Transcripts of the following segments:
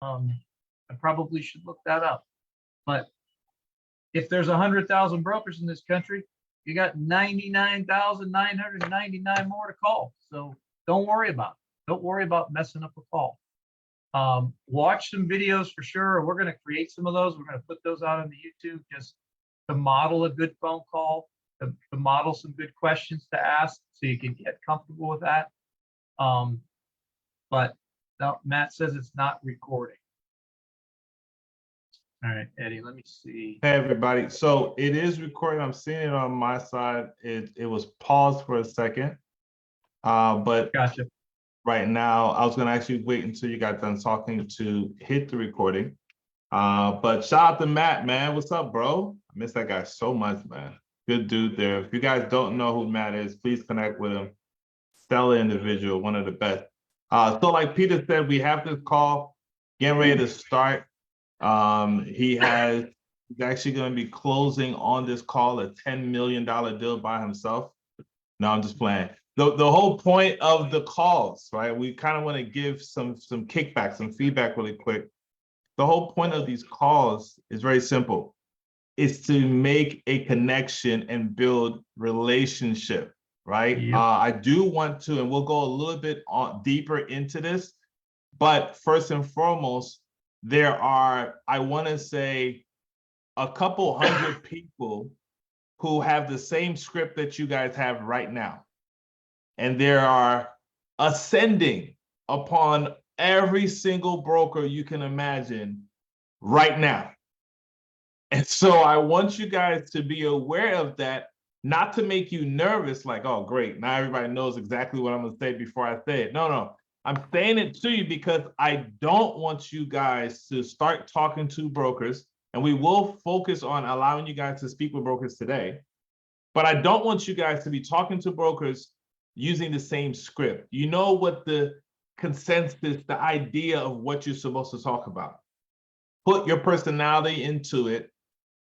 I probably should look that up. But if there's 100,000 brokers in this country, you got 99,999 more to call. So don't worry about it. Don't worry about messing up a call. Watch some videos for sure. We're going to create some of those. We're going to put those out on the YouTube just to model a good phone call, to model some good questions to ask so you can get comfortable with that. But now Matt says it's not recording. All right, Eddie, let me see. Hey, everybody. So it is recording. I'm seeing it on my side. It was paused for a second. But Gotcha. Right now, I was going to actually wait until you got done talking to hit the recording. But shout out to Matt, man. What's up, bro? I miss that guy so much, man. Good dude there. If you guys don't know who Matt is, please connect with him. Stellar individual, one of the best. So like Peter said, we have this call getting ready to start. He's actually going to be closing on this call a $10 million deal by himself. No, I'm just playing. The whole point of the calls, right? We kind of want to give some kickback, some feedback really quick. The whole point of these calls is very simple. It's to make a connection and build relationship, right? Yep. I do want to, and we'll go a little bit deeper into this, but first and foremost, there are, I want to say, a couple hundred people who have the same script that you guys have right now. And they are ascending upon every single broker you can imagine right now. And so I want you guys to be aware of that, not to make you nervous, like, oh, great, now everybody knows exactly what I'm going to say before I say it. No. I'm saying it to you because I don't want you guys to start talking to brokers, and we will focus on allowing you guys to speak with brokers today. But I don't want you guys to be talking to brokers using the same script. You know what the consensus, the idea of what you're supposed to talk about. Put your personality into it,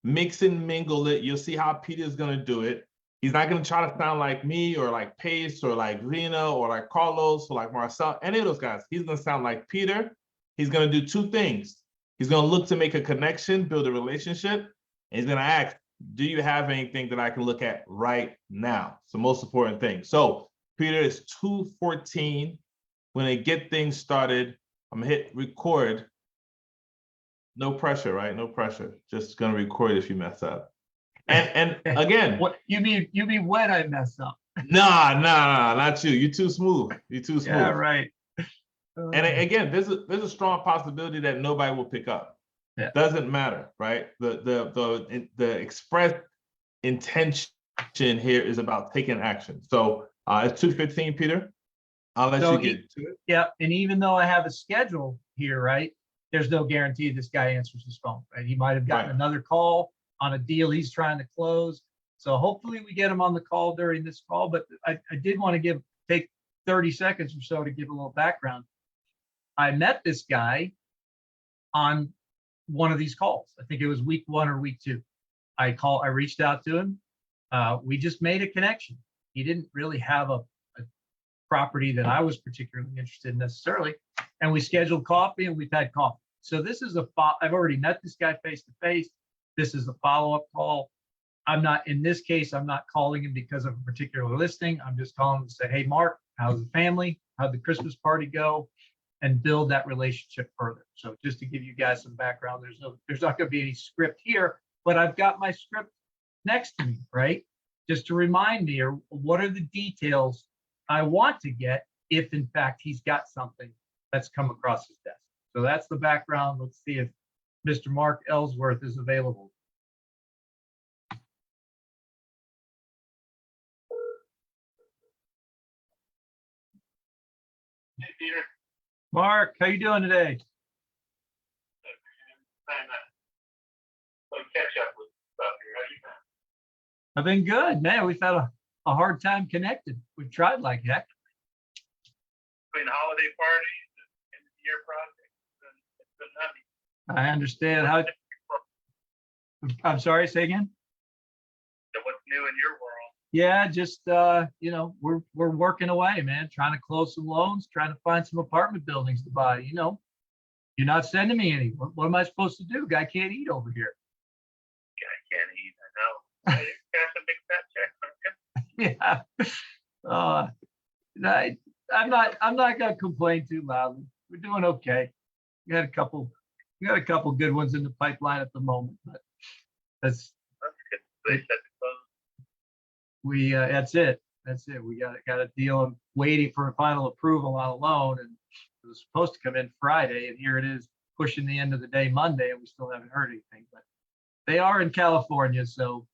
mix and mingle it. You'll see how Peter's gonna do it. He's not gonna try to sound like me or like Pace or like Rena or like Carlos or like Marcel, any of those guys. He's gonna sound like Peter. He's gonna do two things. He's gonna look to make a connection, build a relationship, and he's gonna ask, do you have anything that I can look at right now? It's the most important thing. So Peter, it's 2:14. When they get things started, I'm gonna hit record. No pressure, right? No pressure. Just gonna record if you mess up. And again, What you mean when I mess up? Nah, not you. You're too smooth. You're too smooth. Yeah, right. And again, there's a strong possibility that nobody will pick up. Yeah. Doesn't matter, right? The expressed intention here is about taking action. So it's 2:15, Peter. I'll let you get to it. Yeah, and even though I have a schedule here, right, there's no guarantee this guy answers his phone, right? He might have gotten another call on a deal he's trying to close. So hopefully we get him on the call during this call, but I did want to take 30 seconds or so to give a little background. I met this guy on one of these calls. I think it was week 1 or week 2. I reached out to him. We just made a connection. He didn't really have a property that I was particularly interested in necessarily. And we scheduled coffee and we've had coffee. So this is I've already met this guy face to face. This is a follow-up call. In this case, I'm not calling him because of a particular listing. I'm just calling him to say, hey, Mark, how's the family? How'd the Christmas party go? And build that relationship further. So just to give you guys some background, there's not going to be any script here, but I've got my script next to me, right? Just to remind me, or what are the details I want to get if in fact he's got something that's come across his desk. So that's the background. Let's see if Mr. Mark Ellsworth is available. Hey, Peter. Mark, how you doing today? Trying to catch up with stuff here. How you been? I've been good, man. We've had a hard time connected. We've tried like heck. Between holiday parties and end of the year projects, it's been nothing. I understand how. I'm sorry, say again. So what's new in your world? Yeah, just we're working away, man, trying to close some loans, trying to find some apartment buildings to buy, You're not sending me any. What am I supposed to do? Guy can't eat over here. Yeah, I can't eat. I know. Cash a big fat check, okay? Yeah. I'm not gonna complain too loudly. We're doing okay. We got a couple good ones in the pipeline at the moment, but that's That's good. They said to close. that's it. We got a deal. I'm waiting for a final approval on a loan, and it was supposed to come in Friday, and here it is pushing the end of the day Monday, and we still haven't heard anything. But they are in California, so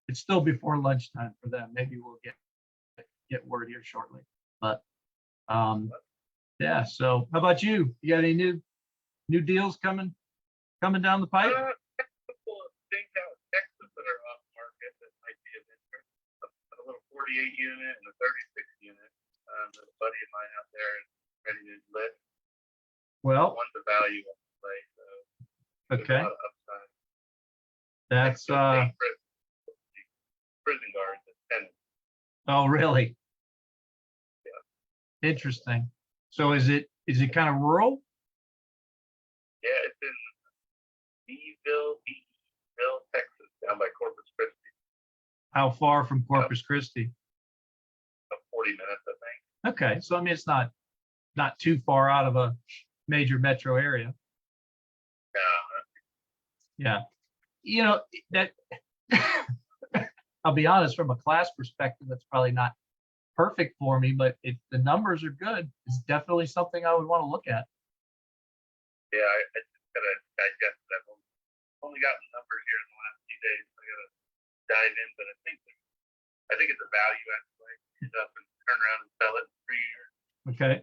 it's still before lunchtime for them. Maybe we'll get word here shortly. But yeah. So how about you? You got any new deals coming down the pipe? A couple of things out in Texas that are off market that might be of interest. A little 48 unit and a 36 unit. There's a buddy of mine out there is ready to list. Well, Wants the value of the place. So there's okay. a lot of upside. That's Prison guards and tenants. oh really? Yeah. Interesting. So is it kind of rural? Yeah, it's in Beeville, Texas, down by Corpus Christi. How far from Corpus Christi? About 40 minutes, I think. Okay, so I mean it's not too far out of a major metro area. Yeah. Yeah. That I'll be honest, from a class perspective, that's probably not perfect for me, but if the numbers are good, it's definitely something I would want to look at. Yeah, I just gotta digest that. I've only gotten numbers here in the last few days. So I gotta dive in, but I think it's a value add play. Get up and turn around and sell it in 3 years. Okay.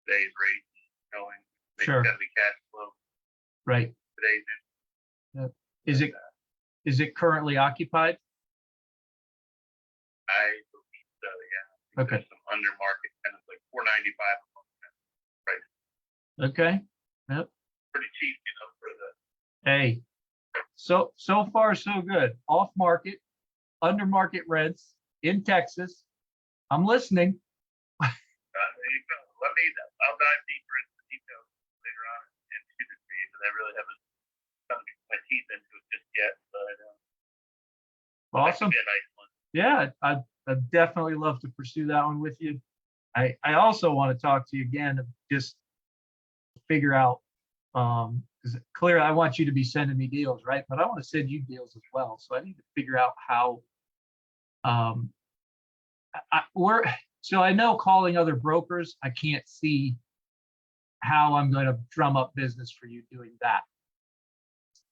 Today's rate going. Sure. It's gotta be cash flow. Right. Today's Is it currently occupied? I believe so, yeah. Okay. There's some under market tenants like $495 a month. Right. Okay. Yep. Pretty cheap, for the Hey, so far so good. Off market, under market rents in Texas. I'm listening. there you go. I'll dive deeper into the details later on in industry, but I really haven't sunk my teeth into it just yet. But Awesome. that could be a nice one. Yeah, I'd definitely love to pursue that one with you. I also want to talk to you again, just figure out, because clearly I want you to be sending me deals, right? But I want to send you deals as well. So I need to figure out how, so I know calling other brokers, I can't see how I'm going to drum up business for you doing that.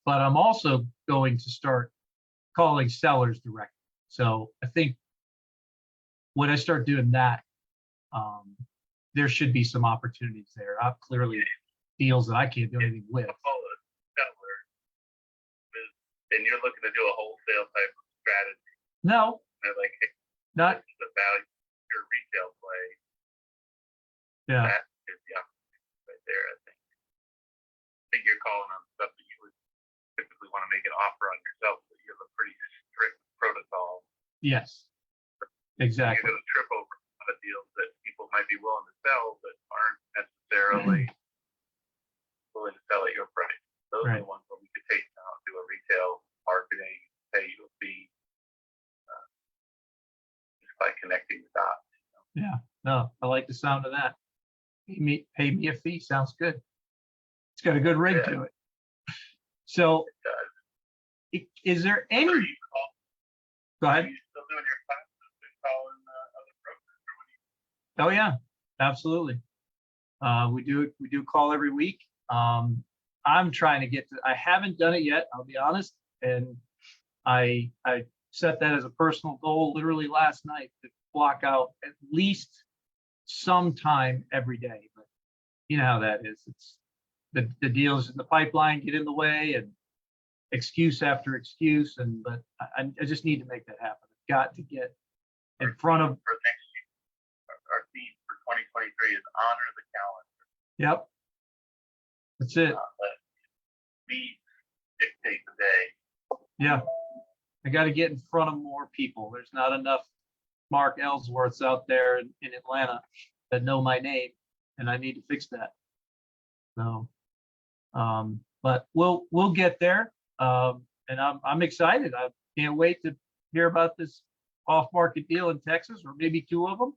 But I'm also going to start calling sellers directly. So I think when I start doing that, there should be some opportunities there. Clearly deals that I can't do anything with. I'll call it a seller, and you're looking to do a wholesale type of strategy. No, They're like, hey, not, this is the value of your retail play. yeah, That is the opportunity right there, I think. I think you're calling on stuff that you would typically want to make an offer on yourself, but you have a pretty strict protocol. yes, exactly. You're going to trip over a lot of deals that people might be willing to sell, but aren't necessarily willing to sell at your price. Those are the ones where we could take out, do a retail marketing, pay you a fee, just by connecting the dots. Yeah, no, I like the sound of that. Pay me a fee. Sounds good. It's got a good ring to it. So, is there any? Are you Go ahead. Are you still doing your classes and calling other brokers? Or what do you... Oh yeah, absolutely. We do call every week. I'm trying to get to. I haven't done it yet. I'll be honest, and I set that as a personal goal literally last night to block out at least some time every day. But you know how that is. It's the deals in the pipeline get in the way, and excuse after excuse. But I just need to make that happen. I've got to get in front of. For next year, our theme for 2023 is honor the calendar. Yep. That's it. Let me dictate the day. Yeah. I got to get in front of more people. There's not enough Mark Ellsworths out there in Atlanta that know my name, and I need to fix that. So, but we'll get there. And I'm excited. I can't wait to hear about this off-market deal in Texas, or maybe two of them.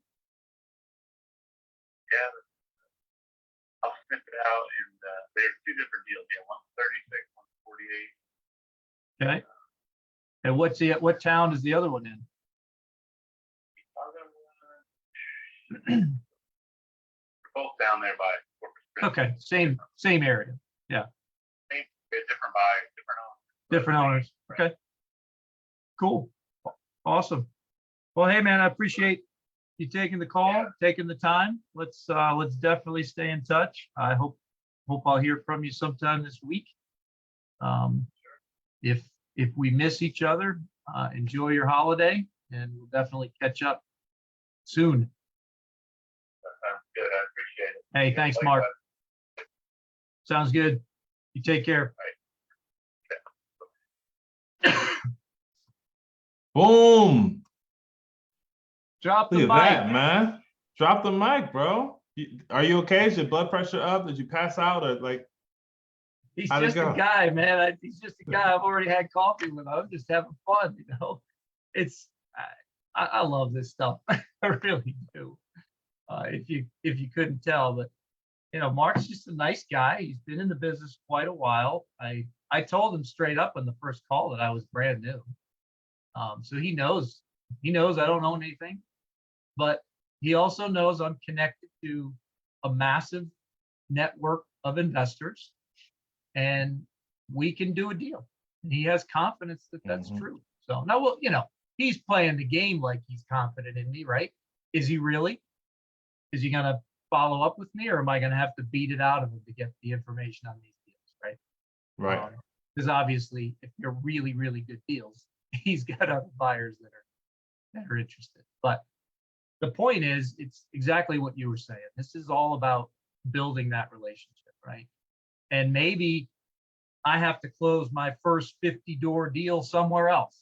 Yeah, I'll sniff it out, and there's two different deals. Yeah, one's 36, one's 48. Okay. And what town is the other one in? They're both down there by Corpus Christi. Okay, same area. Yeah, Different buyers, different owners. different owners. Okay. Cool. Awesome. Well, hey man, I appreciate you taking the call, taking the time. Let's definitely stay in touch. I hope I'll hear from you sometime this week. If we miss each other, enjoy your holiday, and we'll definitely catch up soon. Sounds good. I appreciate it. Hey, thanks, Mark. Sounds good. You take care. Boom. Drop the Look mic. at that, man. Drop the mic, bro. Are you okay? Is your blood pressure up? Did you pass out, or like? He's How'd it just a go? guy, man. He's just a guy I've already had coffee with. I'm just having fun, you know. It's I love this stuff. I really do. If you couldn't tell, but you know, Mark's just a nice guy. He's been in the business quite a while. I told him straight up on the first call that I was brand new. So he knows I don't own anything, but he also knows I'm connected to a massive network of investors, and we can do a deal. And he has confidence that that's true. So now, well, you know, he's playing the game like he's confident in me, right? Is he really? Is he gonna follow up with me, or am I gonna have to beat it out of him to get the information on these deals, right? Right. Because obviously, if they're really, really good deals, he's got other buyers that are interested. But the point is, it's exactly what you were saying. This is all about building that relationship, right? And maybe I have to close my first 50-door deal somewhere else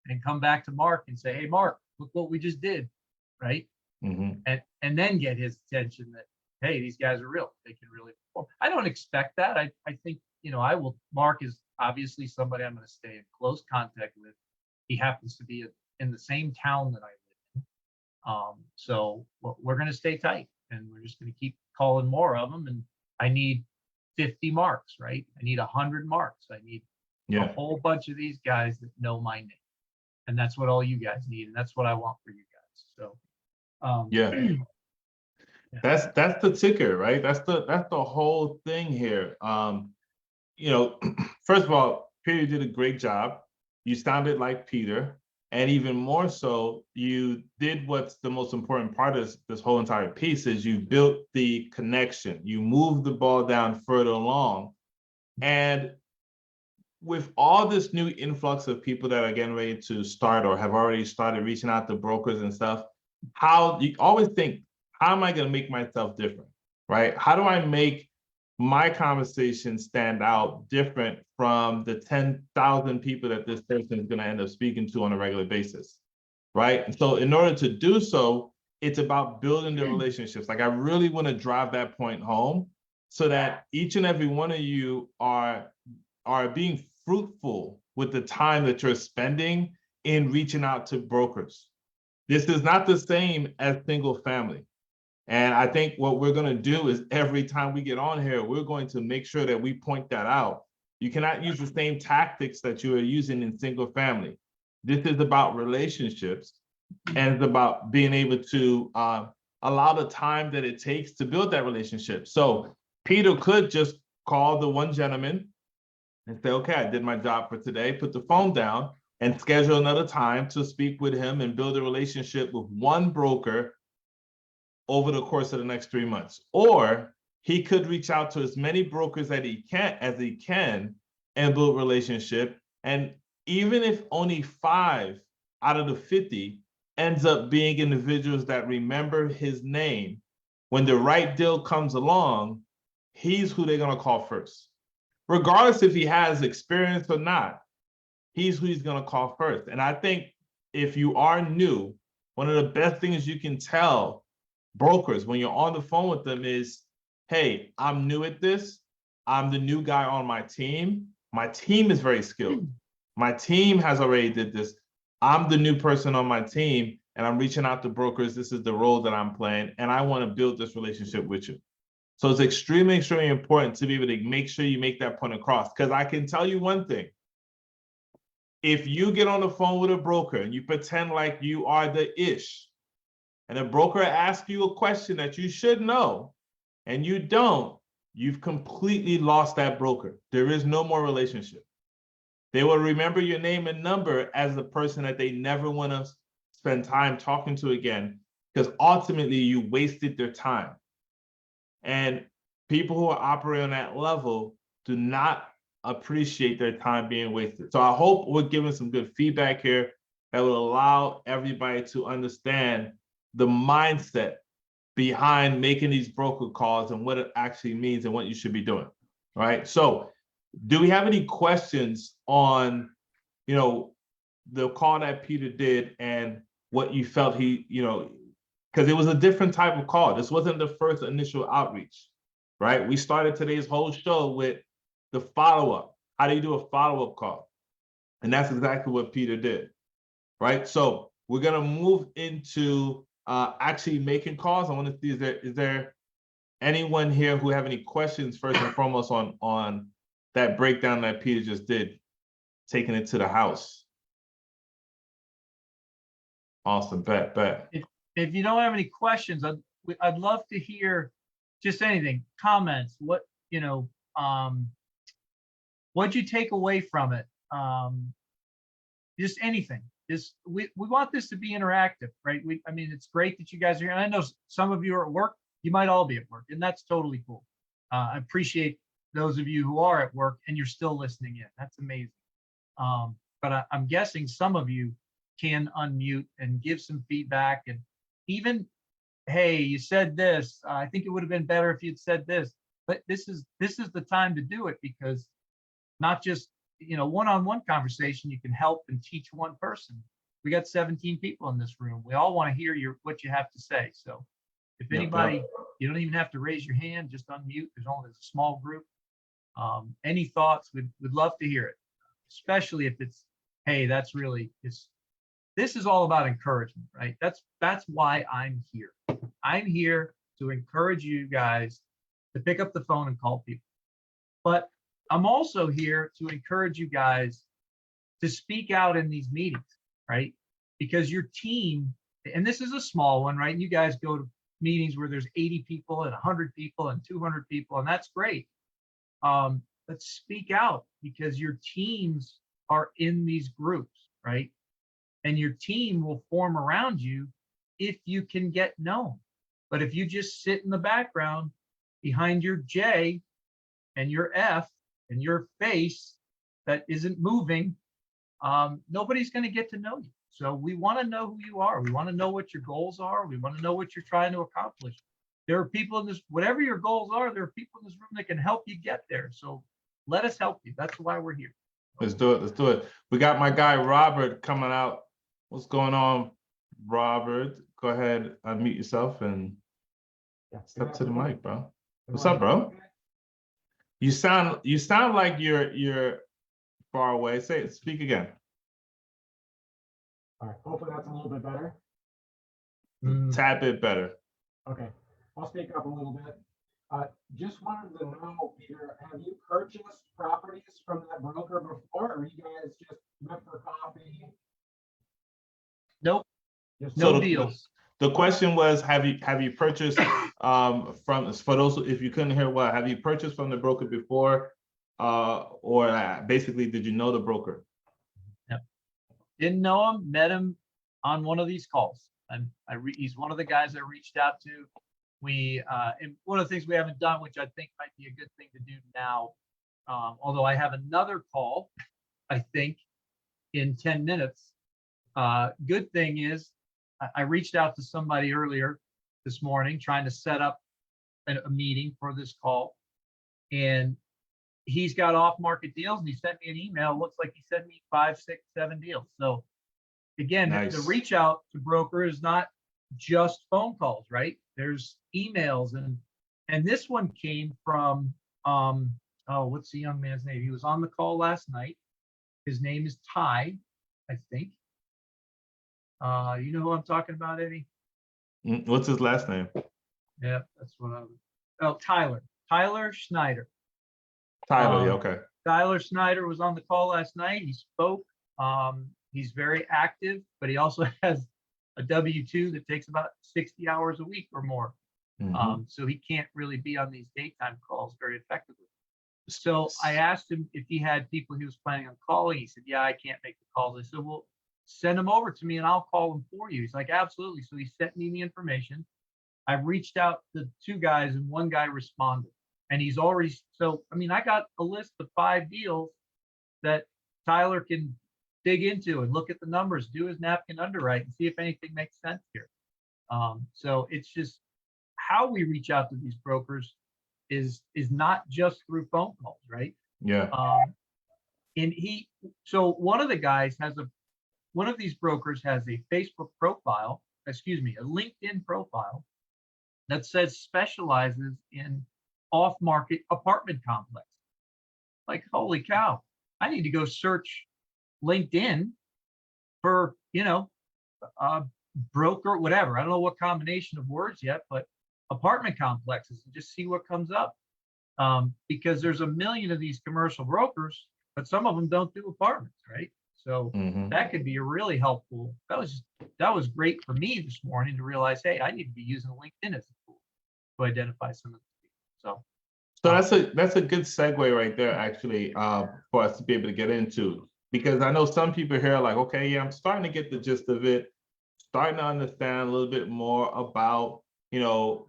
and come back to Mark and say, hey, Mark, look what we just did, right? And then get his attention that, hey, these guys are real. They can really perform. I don't expect that. I think, you know, Mark is obviously somebody I'm going to stay in close contact with. He happens to be in the same town that I live in. So we're going to stay tight, and we're just going to keep calling more of them. And I need 50 marks, right? I need 100 marks. I need a whole bunch of these guys that know my name. And that's what all you guys need. And that's what I want for you guys. So That's the ticker, right? That's the whole thing here. You know, first of all, Peter did a great job. You sounded like Peter, and even more so, you did what's the most important part of this whole entire piece is you built the connection. You moved the ball down further along, and with all this new influx of people that are getting ready to start or have already started reaching out to brokers and stuff, how you always think, how am I going to make myself different, right? How do I make my conversation stand out different from the 10,000 people that this person is going to end up speaking to on a regular basis, right? And so in order to do so, it's about building the relationships. Like I really want to drive that point home so that each and every one of you are being fruitful with the time that you're spending in reaching out to brokers. This is not the same as single family. And I think what we're going to do is every time we get on here, we're going to make sure that we point that out. You cannot use the same tactics that you are using in single family. This is about relationships, and it's about being able to allow the time that it takes to build that relationship. So Peter could just call the one gentleman and say, okay, I did my job for today, put the phone down and schedule another time to speak with him and build a relationship with one broker over the course of the next 3 months. Or he could reach out to as many brokers as he can and build a relationship. And even if only 5 out of the 50 ends up being individuals that remember his name, when the right deal comes along, he's who they're going to call first. Regardless if he has experience or not, he's who he's going to call first. And I think if you are new, one of the best things you can tell brokers when you're on the phone with them is hey, I'm new at this. I'm the new guy on my team. My team is very skilled. My team has already did this. I'm the new person on my team, and I'm reaching out to brokers. This is the role that I'm playing, and I want to build this relationship with you. So it's extremely, extremely important to be able to make sure you make that point across. Because I can tell you one thing. If you get on the phone with a broker and you pretend like you are the ish, and a broker asks you a question that you should know, and you don't, you've completely lost that broker. There is no more relationship. They will remember your name and number as the person that they never want to spend time talking to again, because ultimately you wasted their time. And people who are operating on that level do not appreciate their time being wasted. So I hope we're giving some good feedback here that will allow everybody to understand the mindset behind making these broker calls and what it actually means and what you should be doing. Right. So do we have any questions on, the call that Peter did and what you felt because it was a different type of call. This wasn't the first initial outreach, right? We started today's whole show with the follow-up. How do you do a follow-up call? And that's exactly what Peter did, right? So we're gonna move into actually making calls. I want to see, is there anyone here who have any questions first and foremost on that breakdown that Peter just did, taking it to the house? Awesome, bet. If you don't have any questions, I'd love to hear just anything, comments, what'd you take away from it? Just anything. We want this to be interactive, right? It's great that you guys are here. And I know some of you are at work. You might all be at work, and that's totally cool. I appreciate those of you who are at work and you're still listening in. That's amazing. But I'm guessing some of you can unmute and give some feedback, and even, hey, you said this. I think it would have been better if you'd said this. But this is the time to do it, because not just one-on-one conversation, you can help and teach one person. We got 17 people in this room. We all want to hear what you have to say. So if anybody, you don't even have to raise your hand, just unmute. There's a small group. Any thoughts? We'd love to hear it, especially if it's, hey, that's really, this is all about encouragement, right? That's why I'm here. I'm here to encourage you guys to pick up the phone and call people. But I'm also here to encourage you guys to speak out in these meetings, right? Because your team, and this is a small one, right? You guys go to meetings where there's 80 people and 100 people and 200 people, and that's great. Let's speak out, because your teams are in these groups, right? And your team will form around you if you can get known. But if you just sit in the background behind your J and your F and your face that isn't moving, nobody's going to get to know you. So we want to know who you are. We want to know what your goals are. We want to know what you're trying to accomplish. There are people in this, whatever your goals are, there are people in this room that can help you get there. So let us help you. That's why we're here. Let's do it. We got my guy Robert coming out. What's going on, Robert? Go ahead, unmute yourself and step to the mic, bro. What's up, bro? You sound like you're far away. Speak again. All right, hopefully that's a little bit better. Tad bit better. Okay, I'll speak up a little bit. Just wanted to know, Peter, have you purchased properties from that broker before, or you guys just went for coffee? Nope. So deals. The question was, have you purchased for those, if you couldn't hear, what have you purchased from the broker before, or basically did you know the broker? Yep. Didn't know him, met him on one of these calls. He's one of the guys I reached out to. And one of the things we haven't done, which I think might be a good thing to do now, although I have another call, I think, in 10 minutes. Good thing is, I reached out to somebody earlier this morning trying to set up a meeting for this call, and he's got off-market deals, and he sent me an email. Looks like he sent me 5, 6, 7 deals. So again, nice. The reach out to broker is not just phone calls, right? There's emails and And this one came from, what's the young man's name? He was on the call last night. His name is Ty, I think. You know who I'm talking about, Eddie? What's his last name? Yeah, that's what Tyler. Tyler Schneider. Tyler, yeah, okay. Tyler Snyder was on the call last night. He spoke. He's very active, but he also has a W-2 that takes about 60 hours a week or more. So he can't really be on these daytime calls very effectively. So I asked him if he had people he was planning on calling. He said, yeah, I can't make the calls. I said, well, send them over to me and I'll call them for you. He's like, absolutely. So he sent me the information. I reached out to 2 guys and 1 guy responded. And he's already, so, I mean, I got a list of 5 deals that Tyler can dig into and look at the numbers, do his napkin underwrite and see if anything makes sense here. So it's just how we reach out to these brokers is not just through phone calls, right? Yeah. And so one of the guys one of these brokers has a Facebook profile, a LinkedIn profile that says specializes in off-market apartment complex. Like, holy cow, I need to go search LinkedIn for, broker, whatever. I don't know what combination of words yet, but apartment complexes and just see what comes up. Because there's a million of these commercial brokers, but some of them don't do apartments, right? So that could be a really helpful. That was great for me this morning to realize, hey, I need to be using LinkedIn as a tool to identify some of these people. So that's a good segue right there, actually, for us to be able to get into, because I know some people here are like, okay, yeah, I'm starting to get the gist of it, starting to understand a little bit more about,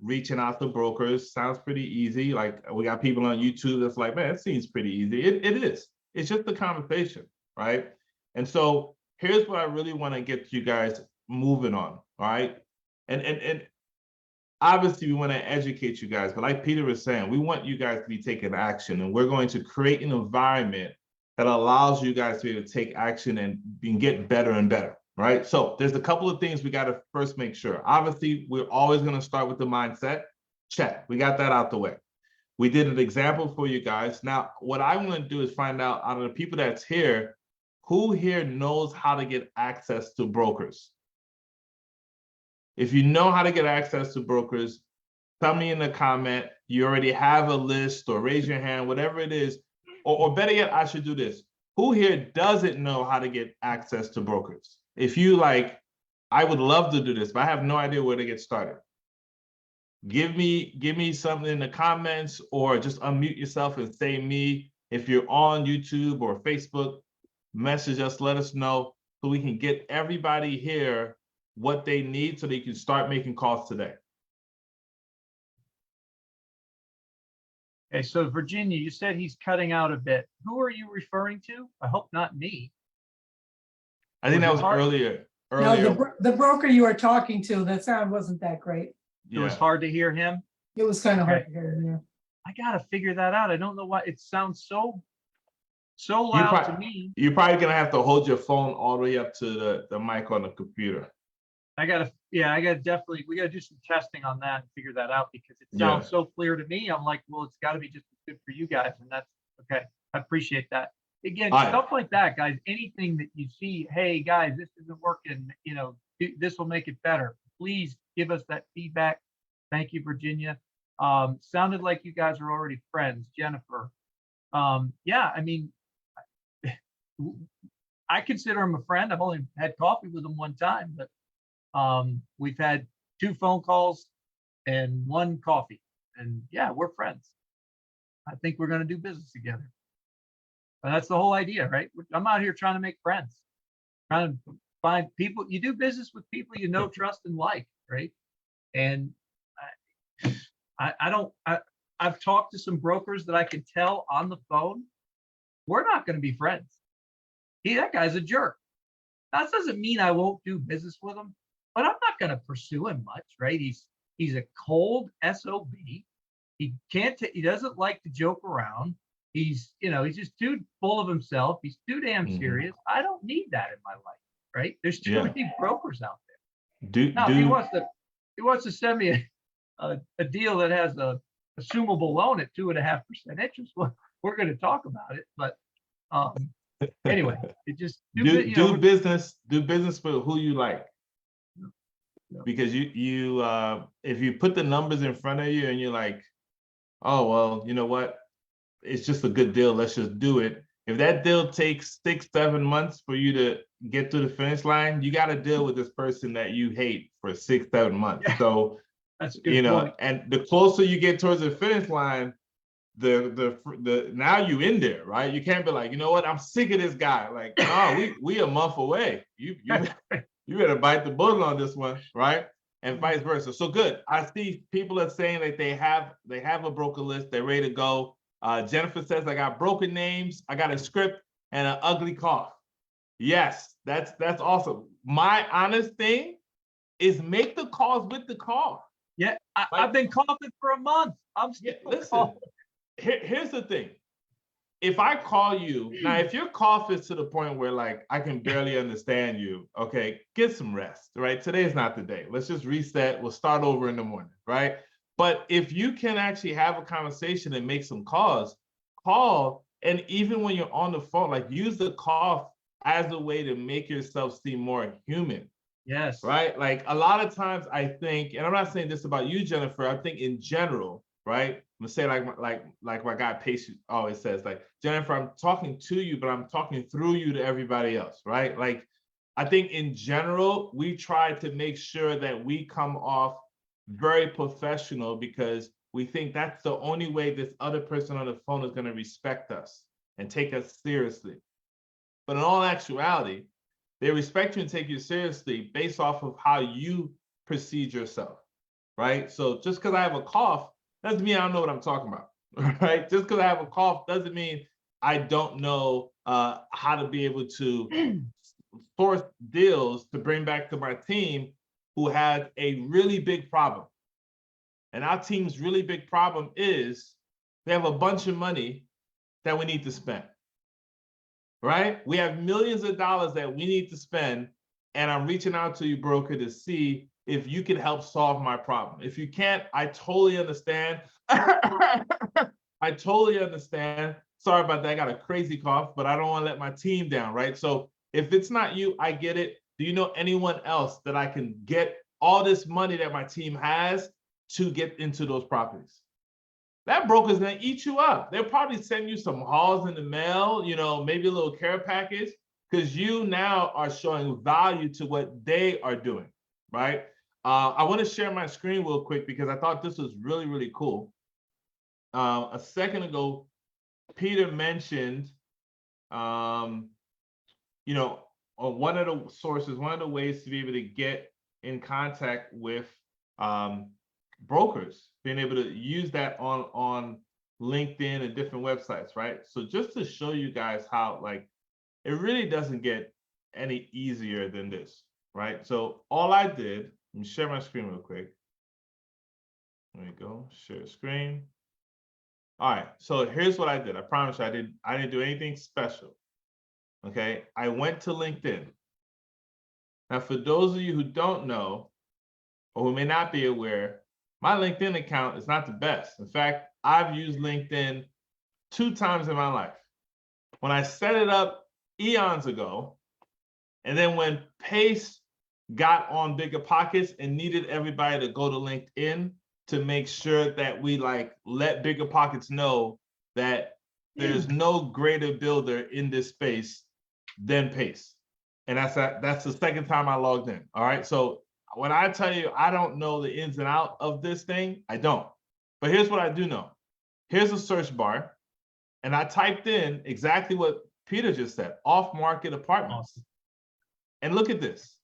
reaching out to brokers. Sounds pretty easy. Like, we got people on YouTube that's like, man, it seems pretty easy. It is. It's just a conversation, right? And so here's what I really want to get you guys moving on, all right? And obviously we want to educate you guys, but like Peter was saying, we want you guys to be taking action, and we're going to create an environment that allows you guys to be able to take action and get better and better, right? So there's a couple of things we got to first make sure. Obviously, we're always going to start with the mindset. Check. We got that out the way. We did an example for you guys. Now, what I want to do is find out of the people that's here, who here knows how to get access to brokers? If you know how to get access to brokers, tell me in the comment. You already have a list, or raise your hand, whatever it is. Or better yet, I should do this. Who here doesn't know how to get access to brokers? If you like, I would love to do this, but I have no idea where to get started. Give me something in the comments, or just unmute yourself and say me. If you're on YouTube or Facebook, message us, let us know, so we can get everybody here what they need so they can start making calls today. Okay, so Virginia, you said he's cutting out a bit. Who are you referring to? I hope not me. I think that was earlier. No, the broker you were talking to, the sound wasn't that great. It was hard to hear him. It was kind of hard to hear him. I gotta figure that out. I don't know why it sounds so loud to me. You're probably gonna have to hold your phone all the way up to the mic on the computer. We gotta do some testing on that and figure that out, because it sounds so clear to me. I'm like, well, it's gotta be just as good for you guys. And that's okay. I appreciate that. Again, stuff like that, guys, anything that you see, hey guys, this isn't working, this will make it better. Please give us that feedback. Thank you, Virginia. Sounded like you guys are already friends, Jennifer. Yeah, I mean, I consider him a friend. I've only had coffee with him one time, but we've had 2 phone calls and 1 coffee, and yeah, we're friends. I think we're going to do business together. And that's the whole idea, right? I'm out here trying to make friends, trying to find people. You do business with people you know, trust, and like, right? And I've talked to some brokers that I can tell on the phone, we're not going to be friends. That guy's a jerk. That doesn't mean I won't do business with him, but I'm not going to pursue him much, right? He's a cold SOB. He doesn't like to joke around. He's just too full of himself. He's too damn serious. I don't need that in my life, right? There's too many brokers out there. He wants to send me a deal that has a assumable loan at 2.5% interest, well, we're going to talk about it. But anyway, it just do business with who you like. Yeah. Because you if you put the numbers in front of you and you're like, oh well, you know what, it's just a good deal, let's just do it. If that deal takes 6-7 months for you to get to the finish line, you got to deal with this person that you hate for 6-7 months. So that's a good point. and the closer you get towards the finish line, the now you in there, right? You can't be like, you know what, I'm sick of this guy. Like, no, we a month away. You better bite the bullet on this one, right? And vice versa. So good. I see people are saying that they have a broker list, they're ready to go. Jennifer says, I got broker names, I got a script and an ugly cough. Yes, that's awesome. My honest thing is make the calls with the cough. Yeah, I've been coughing for a month. I'm still listen. Here's the thing. If I call you now, if your cough is to the point where like I can barely understand you, okay, get some rest, right? Today's not the day. Let's just reset. We'll start over in the morning, right? But if you can actually have a conversation and make some calls, call, and even when you're on the phone, like use the cough as a way to make yourself seem more human. Yes. Right? Like a lot of times I think, and I'm not saying this about you, Jennifer, I think in general, right? I'm gonna say like my guy Patient always says, like, Jennifer, I'm talking to you, but I'm talking through you to everybody else, right? Like, I think in general, we try to make sure that we come off very professional because we think that's the only way this other person on the phone is gonna respect us and take us seriously. But in all actuality, they respect you and take you seriously based off of how you perceive yourself, right? So just because I have a cough doesn't mean I don't know what I'm talking about, right? Just because I have a cough doesn't mean I don't know how to be able to source deals to bring back to my team who had a really big problem. And our team's really big problem is they have a bunch of money that we need to spend. Right? We have millions of dollars that we need to spend, and I'm reaching out to you, broker, to see if you can help solve my problem. If you can't, I totally understand. I totally understand. Sorry about that. I got a crazy cough, but I don't want to let my team down, right? So if it's not you, I get it. Do you know anyone else that I can get all this money that my team has to get into those properties? That broker's gonna eat you up. They'll probably send you some hauls in the mail, you know, maybe a little care package, because you now are showing value to what they are doing, right? I want to share my screen real quick because I thought this was really, really cool. A second ago, Peter mentioned, you know, one of the sources, one of the ways to be able to get in contact with brokers, being able to use that on LinkedIn and different websites, right? So just to show you guys how, like, it really doesn't get any easier than this, right? So all I did, let me share my screen real quick. There we go, share screen. All right, so here's what I did. I promise you I didn't do anything special, okay? I went to LinkedIn. Now, for those of you who don't know, or who may not be aware, my LinkedIn account is not the best. In fact, I've used LinkedIn 2 times in my life. When I set it up eons ago, and then when Pace got on Bigger Pockets and needed everybody to go to LinkedIn to make sure that we like let Bigger Pockets know that there's no greater builder in this space than Pace. And that's the second time I logged in. All right. So when I tell you I don't know the ins and out of this thing, I don't. But here's what I do know. Here's a search bar, and I typed in exactly what Peter just said, off-market apartments. Awesome. And look at this.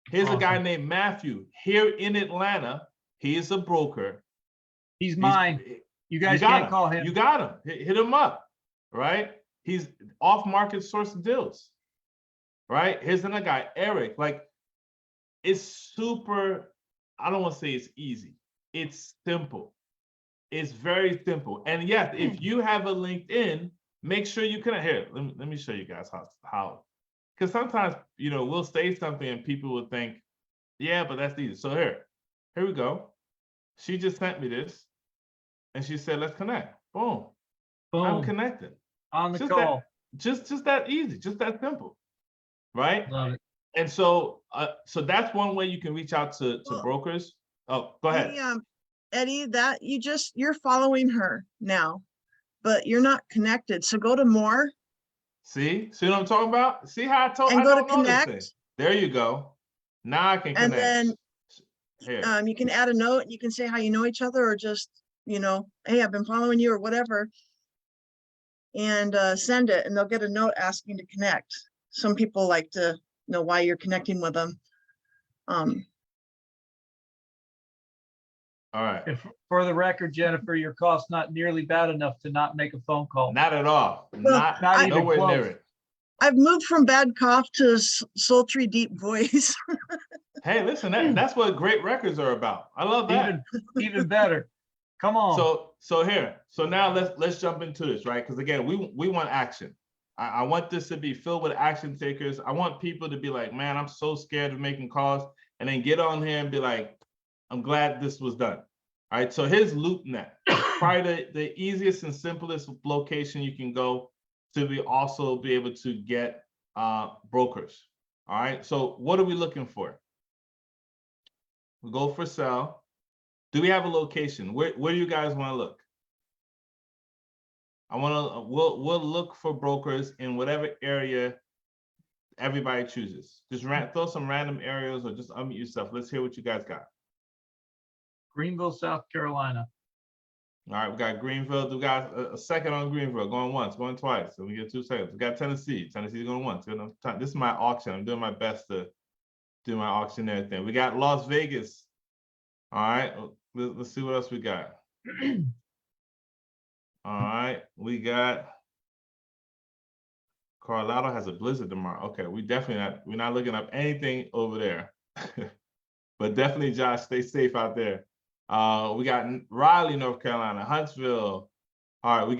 Here's a guy named Matthew here in Atlanta. He is a broker. He's mine. You guys can't call him. You got him. Hit him up, right? He's off-market source of deals, right? Here's another guy, Eric. Like, it's super, I don't want to say it's easy. It's simple. It's very simple. And yes, if you have a LinkedIn, make sure you connect. Here, let me show you guys how. Because sometimes, you know, we'll say something and people will think, yeah, but that's easy. So here we go. She just sent me this. And she said, let's connect. Boom. I'm Boom, connected. on the Just call. that, just that easy, just that simple. Right? Love it. And so so that's one way you can reach out to Well, brokers. Oh, go ahead. Hey, Eddie, that you're following her now, but you're not connected. So go to more See what I'm talking about? See how I and go to don't know this thing. connect. There you go. Now I can And connect. then Here. you can add a note. You can say how you know each other, or just, hey, I've been following you or whatever. And send it, and they'll get a note asking to connect. Some people like to know why you're connecting with them. All right. And for the record, Jennifer, your cost's not nearly bad enough to not make a phone call. Not at all. Well, Not Not even nowhere near close. it. I've moved from bad cough to sultry deep voice. Hey, listen, that's what great records are about. I love that. Even better. Come on. So here, so now let's jump into this, right? Because again, we want action. I want this to be filled with action takers. I want people to be like, man, I'm so scared of making calls, and then get on here and be like, I'm glad this was done. All right, so here's LoopNet, probably the easiest and simplest location you can go to also be able to get brokers. All right, so what are we looking for? We go for sell. Do we have a location? Where do you guys want to look? We'll look for brokers in whatever area everybody chooses. Just throw some random areas or just unmute yourself. Let's hear what you guys got. Greenville, South Carolina. All right, we got Greenville. We got a second on Greenville, going once, going twice. So we get 2 seconds. We got Tennessee. Tennessee's going once. This is my auction. I'm doing my best to do my auctioneer thing. We got Las Vegas. All right, let's see what else we got. All right, we got Colorado has a blizzard tomorrow. Okay, we're not looking up anything over there. But definitely, Josh, stay safe out there. We got Raleigh, North Carolina, Huntsville. All right, we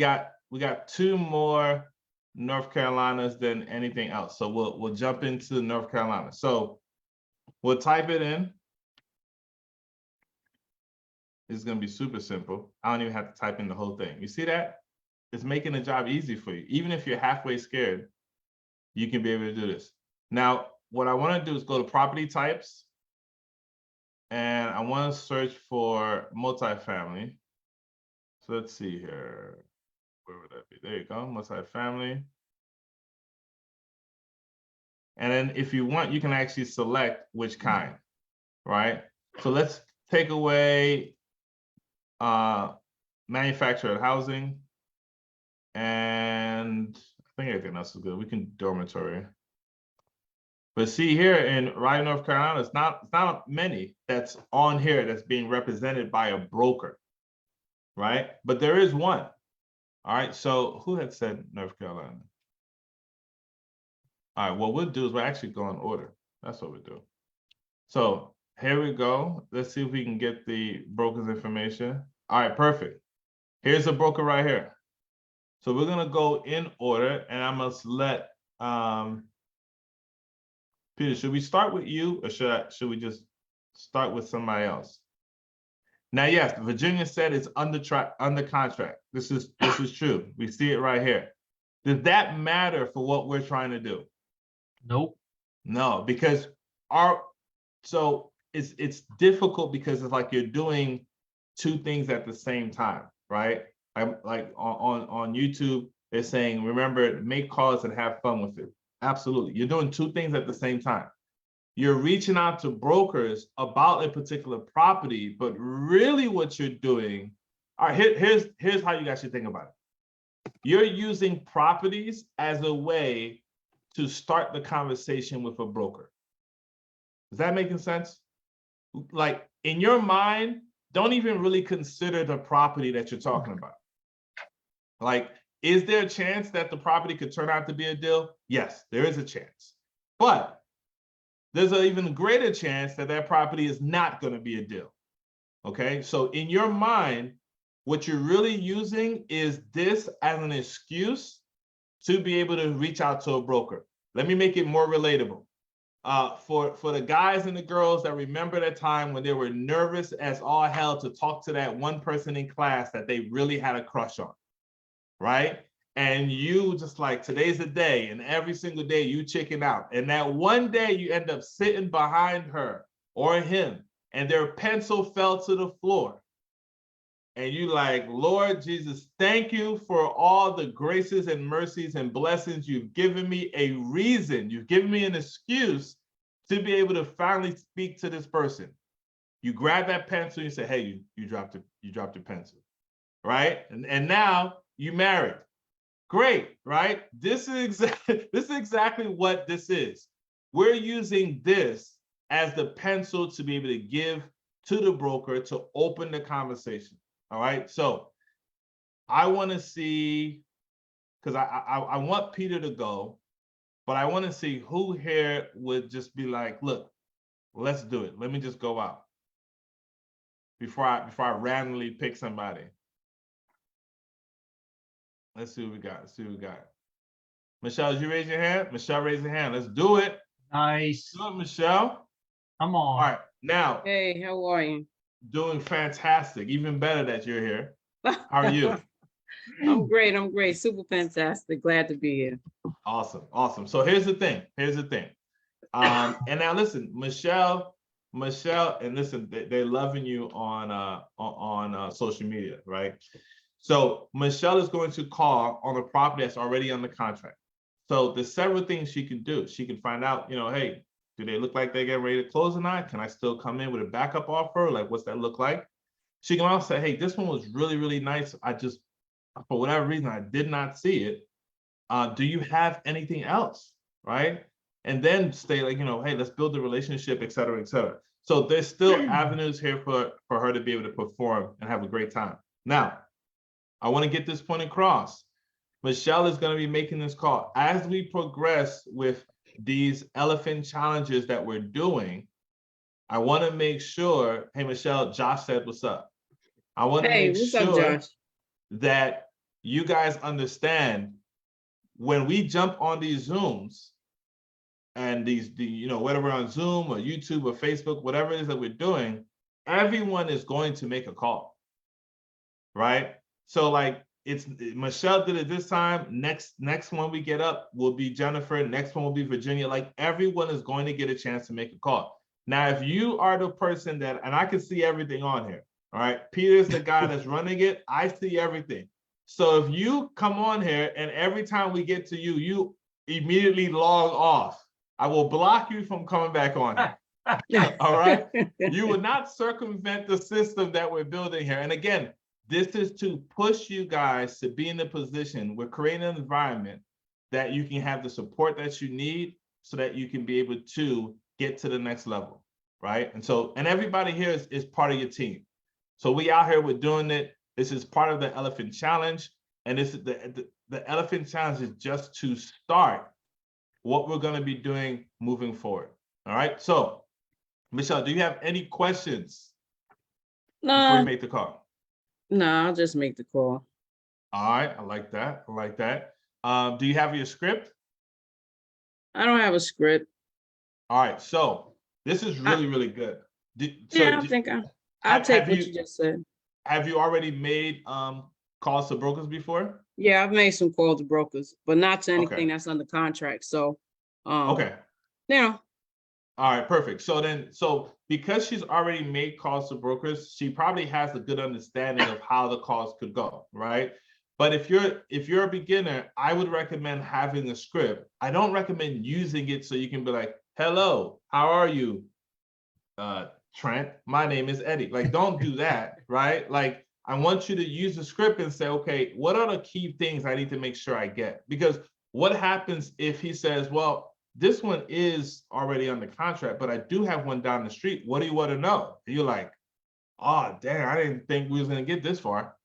got 2 more North Carolinas than anything else. So we'll jump into North Carolina. So we'll type it in. It's gonna be super simple. I don't even have to type in the whole thing. You see that? It's making the job easy for you. Even if you're halfway scared, you can be able to do this. Now, what I want to do is go to property types. And I want to search for multifamily. So let's see here. Where would that be? There you go, multifamily. And then if you want, you can actually select which kind, right? So let's take away manufactured housing. And I think everything else is good. We can dormitory. But see here in Raleigh, North Carolina, it's not many that's on here that's being represented by a broker, right? But there is one. All right, so who had said North Carolina? All right, what we'll do is we'll actually go in order. That's what we do. So here we go. Let's see if we can get the broker's information. All right, perfect. Here's a broker right here. So we're gonna go in order, and I must let Peter, should we start with you, or should we just start with somebody else? Now, yes, Virginia said it's under contract. This is true. We see it right here. Does that matter for what we're trying to do? Nope. No, because it's difficult because it's like you're doing 2 things at the same time, right? Like on YouTube, they're saying, remember, make calls and have fun with it. Absolutely. You're doing 2 things at the same time. You're reaching out to brokers about a particular property, but really what you're doing, all right, here's how you guys should think about it. You're using properties as a way to start the conversation with a broker. Is that making sense? Like in your mind, don't even really consider the property that you're talking about. Like, is there a chance that the property could turn out to be a deal? Yes, there is a chance. But there's an even greater chance that that property is not going to be a deal. Okay, so in your mind, what you're really using is this as an excuse to be able to reach out to a broker. Let me make it more relatable. for the guys and the girls that remember that time when they were nervous as all hell to talk to that one person in class that they really had a crush on, right? And you just like, today's the day, and every single day you chicken out. And that one day you end up sitting behind her or him, and their pencil fell to the floor. And you like, Lord Jesus, thank you for all the graces and mercies and blessings. You've given me a reason. You've given me an excuse to be able to finally speak to this person. You grab that pencil, you say, hey, you dropped your pencil, right? And now you married. Great, right? This is exactly what this is. We're using this as the pencil to be able to give to the broker to open the conversation. All right. So I want to see, because I want Peter to go, but I want to see who here would just be like, look, let's do it. Let me just go out before I randomly pick somebody. Let's see what we got. Let's see what we got. Michelle, did you raise your hand? Michelle, raise your hand. Let's do it. Nice. Do it, Michelle. Come All on. right. Now, Hey, how are you? doing fantastic. Even better that you're here. How are you? I'm great. I'm great. Super fantastic. Glad to be here. Awesome. Awesome. So here's the thing. And now listen, Michelle, and listen, they're loving you on social media, right? So Michelle is going to call on a property that's already under contract. So there's several things she can do. She can find out, hey, do they look like they're getting ready to close or not? Can I still come in with a backup offer? Like, what's that look like? She can also say, hey, this one was really, really nice. I just, for whatever reason, I did not see it. Do you have anything else, right? And then stay like, hey, let's build the relationship, et cetera, et cetera. So there's still avenues here for her to be able to perform and have a great time. Now, I want to get this point across. Michelle is going to be making this call. As we progress with these elephant challenges that we're doing, I want to make sure, hey, Michelle, Josh said, what's up? I want to make What's up, sure Josh? that you guys understand when we jump on these Zooms and whether we're on Zoom or YouTube or Facebook, whatever it is that we're doing, everyone is going to make a call, right? So like, it's Michelle did it this time. Next one we get up will be Jennifer. Next one will be Virginia. Like, everyone is going to get a chance to make a call. Now, if you are the person that, and I can see everything on here, all right? Peter's the guy that's running it. I see everything. So if you come on here and every time we get to you, you immediately log off, I will block you from coming back on here. All right? You will not circumvent the system that we're building here. And again, this is to push you guys to be in a position, we're creating an environment that you can have the support that you need so that you can be able to get to the next level, right? And everybody here is part of your team. So we out here, we're doing it. This is part of the Elephant Challenge. And this is the Elephant Challenge is just to start what we're going to be doing moving forward. All right. So, Michelle, do you have any questions before you No, make the call? no, I'll just make the call. All right. I like that. I like that. Do you have your script? I don't have a script. All right. So this is really, really good. I think I'll take what you just said. Have you already made calls to brokers before? Yeah, I've made some calls to brokers, but not to anything Okay. that's under contract. So, Okay. yeah. All right, perfect. So because she's already made calls to brokers, she probably has a good understanding of how the calls could go, right? But if you're a beginner, I would recommend having a script. I don't recommend using it so you can be like, hello, how are you? Trent, my name is Eddie. Like, don't do that, right? Like, I want you to use the script and say, okay, what are the key things I need to make sure I get? Because what happens if he says, well, this one is already under contract, but I do have one down the street. What do you want to know? And you're like, oh, damn, I didn't think we was going to get this far,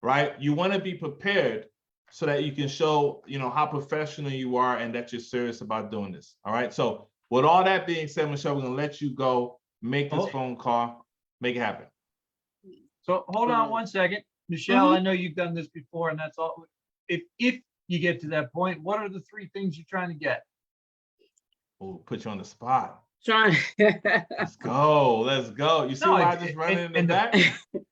right? You want to be prepared so that you can show, how professional you are and that you're serious about doing this, all right? So with all that being said, Michelle, we're going to let you go, make this phone call, make it happen. So hold on one second. Michelle, I know you've done this before, and that's all. If you get to that point, what are the three things you're trying to get? Oh, put you on the spot. Trying. Let's go. Let's go. You see No, why I it- just it- run in the and the- back?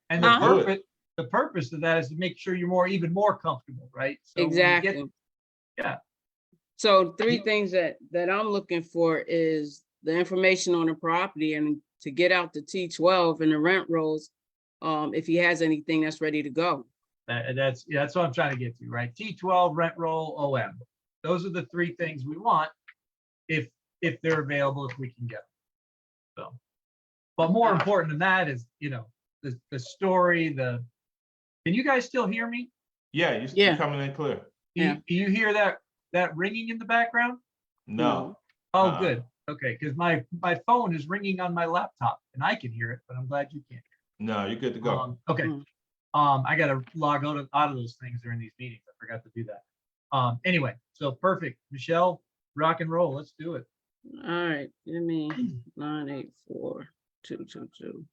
And Let's do it. the purpose of that is to make sure you're even more comfortable, right? So when you get- Exactly. Yeah. So three things that I'm looking for is the information on the property and to get out the T12 and the rent rolls. If he has anything that's ready to go. That's what I'm trying to get to, right? T12, rent roll, OM. Those are the three things we want if they're available, if we can get them. So, but more important than that is, the story, can you guys still hear me? Yeah, you're Yeah. coming in clear. Do you hear that ringing in the background? No. Oh, Uh-uh. good. Okay, because my phone is ringing on my laptop and I can hear it, but I'm glad you can't. No, you're good to go. Okay. Mm. I gotta log out of those things during these meetings. I forgot to do that. Anyway, so perfect. Michelle, rock and roll. Let's do it. All right, give me 984-222-01143.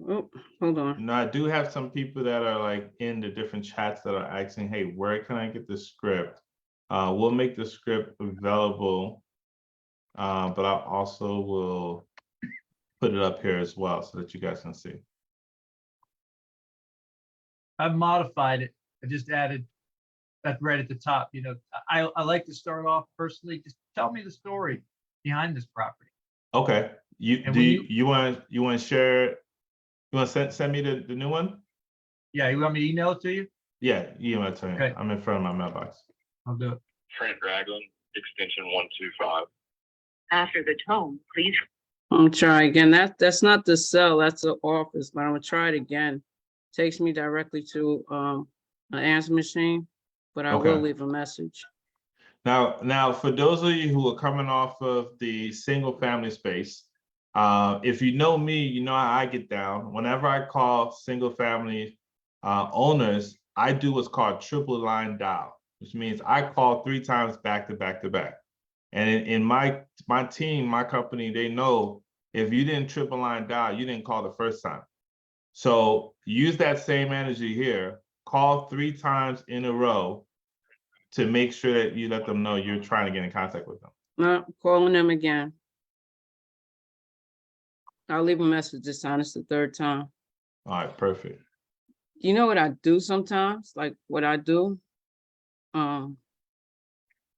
Oh, hold on. No, I do have some people that are like in the different chats that are asking, hey, where can I get the script? We'll make the script available, but I also will put it up here as well so that you guys can see. I've modified it. I just added that right at the top. I like to start off personally. Just tell me the story behind this property. Okay. And You want to share? You want to send me the new one? Yeah, you want me to email it to you? Yeah, email it to me. Okay. I'm in front of my mailbox. I'll do it. Trent Ragland, extension 125. After the tone, please. I'm gonna try again. That's not the cell, that's the office, but I'm gonna try it again. Takes me directly to an answer machine, but I will Okay. leave a message. Now, for those of you who are coming off of the single family space, if you know me, you know how I get down. Whenever I call single family owners, I do what's called triple line dial, which means I call 3 times back to back to back. And in my team, my company, they know if you didn't triple line dial, you didn't call the first time. So use that same energy here. Call 3 times in a row to make sure that you let them know you're trying to get in contact with them. No, calling them again. I'll leave a message this time. It's the third time. All right, perfect. You know what I do sometimes? Like what I do? Hold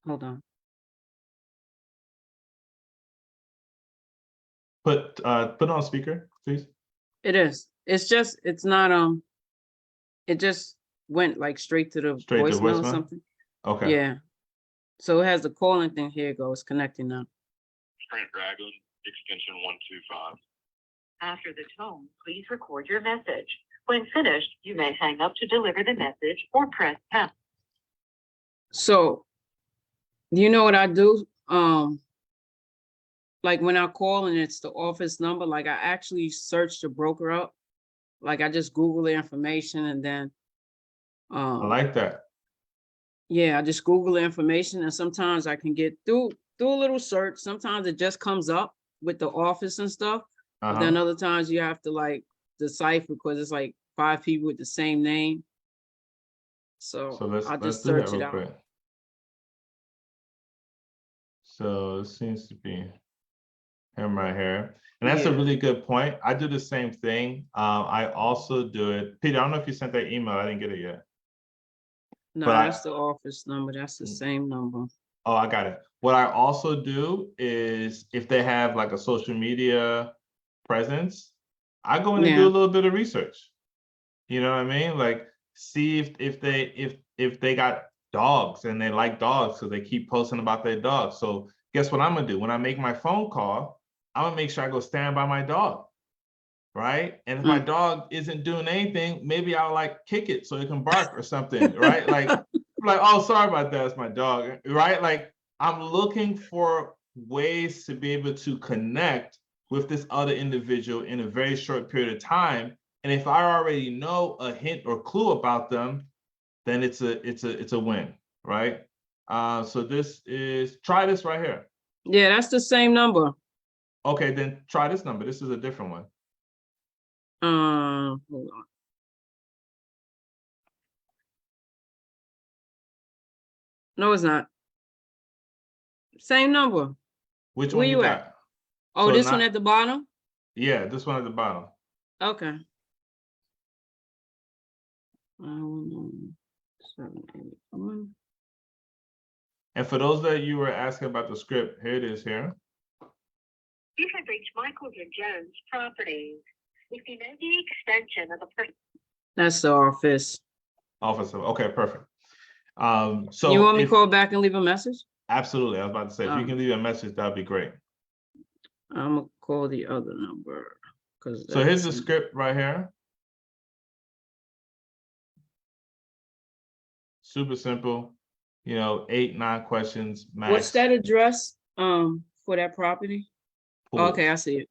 on. Put it on speaker, please. It is. It's not, it just went like straight to the Straight to voicemail or voicemail? something. Okay. Yeah. So it has the calling thing. Here it goes, connecting now. Trent Ragland, extension 125. After the tone, please record your message. When finished, you may hang up to deliver the message or press pound. So, you know what I do? Like when I call and it's the office number, like I actually search the broker up. Like I just Google the information and then, I like that. yeah, I just Google the information and sometimes I can get through a little search. Sometimes it just comes up with the office and stuff. But then other times you have to like decipher because it's like 5 people with the same name. So let's I'll just do that search it real out. quick. So it seems to be him right here. And that's a Yeah. really good point. I do the same thing. I also do it. Peter, I don't know if you sent that email. I didn't get it yet. No, But that's the office number. That's the same number. Oh, I got it. What I also do is if they have like a social media presence, I go in and do a Yeah. little bit of research. You know what I mean? Like see if they got dogs and they like dogs, so they keep posting about their dogs. So guess what I'm gonna do? When I make my phone call, I'm gonna make sure I go stand by my dog. Right. And if my dog isn't doing anything, maybe I'll like kick it so it can bark or something. Right. Like, oh, sorry about that. It's my dog. Right. Like I'm looking for ways to be able to connect with this other individual in a very short period of time. And if I already know a hint or clue about them, then it's a win. Right. So try this right here. Yeah, that's the same number. Okay, then try this number. This is a different one. Hold on. No, it's not. Same number. Which Where one you you at? got? Oh, So this one not- at the bottom? Yeah, this one at the bottom. Okay. 781. And for those that you were asking about the script, here it is here. You have reached Michaels and Jones Properties. If you know the extension of the person. That's the office. Officer, okay, perfect. So You want me to if- call back and leave a message? Absolutely, I was about to say, if you can leave a message, that'd be great. I'm gonna call the other number. So here's the script right here. Super simple, 8, 9 questions max. What's that address, for that property? Pool. Okay, I see it.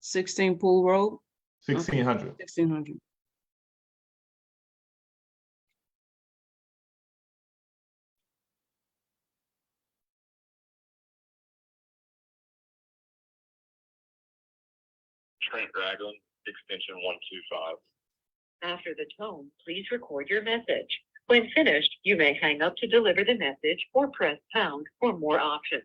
16 Pool Road, 1600. 1600. Trent Ragland, extension 125. After the tone, please record your message. When finished, you may hang up to deliver the message or press pound for more options.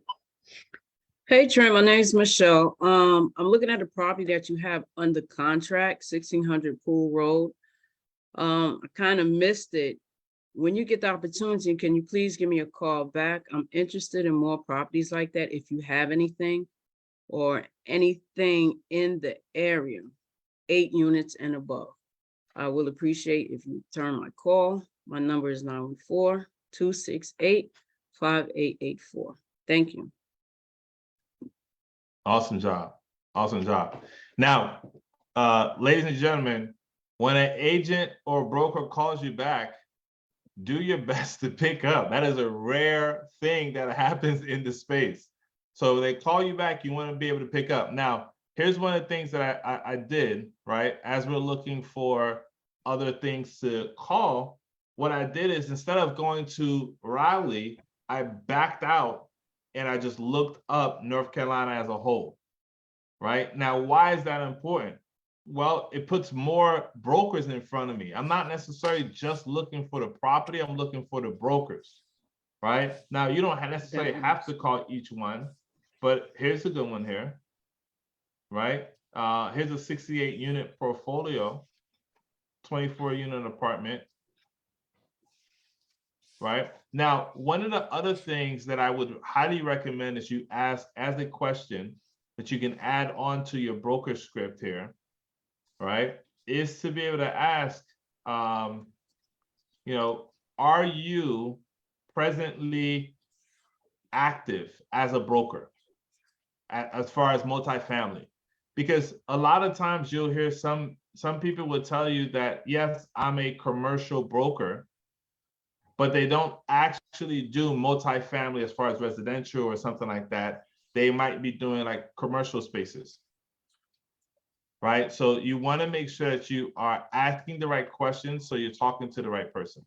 Hey Trent, my name is Michelle. I'm looking at the property that you have under contract, 1600 Pool Road. I kind of missed it. When you get the opportunity, can you please give me a call back? I'm interested in more properties like that. If you have anything or anything in the area, 8 units and above. I will appreciate if you return my call. My number is 914-268-5884. Thank you. Awesome job. Awesome job. Now, ladies and gentlemen, when an agent or broker calls you back, do your best to pick up. That is a rare thing that happens in the space. So they call you back, you want to be able to pick up. Now, here's one of the things that I did, right? As we're looking for other things to call, what I did is instead of going to Raleigh, I backed out and I just looked up North Carolina as a whole, right? Now, why is that important? Well, it puts more brokers in front of me. I'm not necessarily just looking for the property, I'm looking for the brokers, right? Now, you don't necessarily have to call each one, but here's a good one here, right? Here's a 68 unit portfolio, 24 unit apartment, right? Now, one of the other things that I would highly recommend is you ask as a question that you can add on to your broker script here, right? Is to be able to ask, are you presently active as a broker as far as multifamily? Because a lot of times you'll hear some people will tell you that, yes, I'm a commercial broker, but they don't actually do multifamily as far as residential or something like that. They might be doing like commercial spaces, right? So you want to make sure that you are asking the right questions so you're talking to the right person.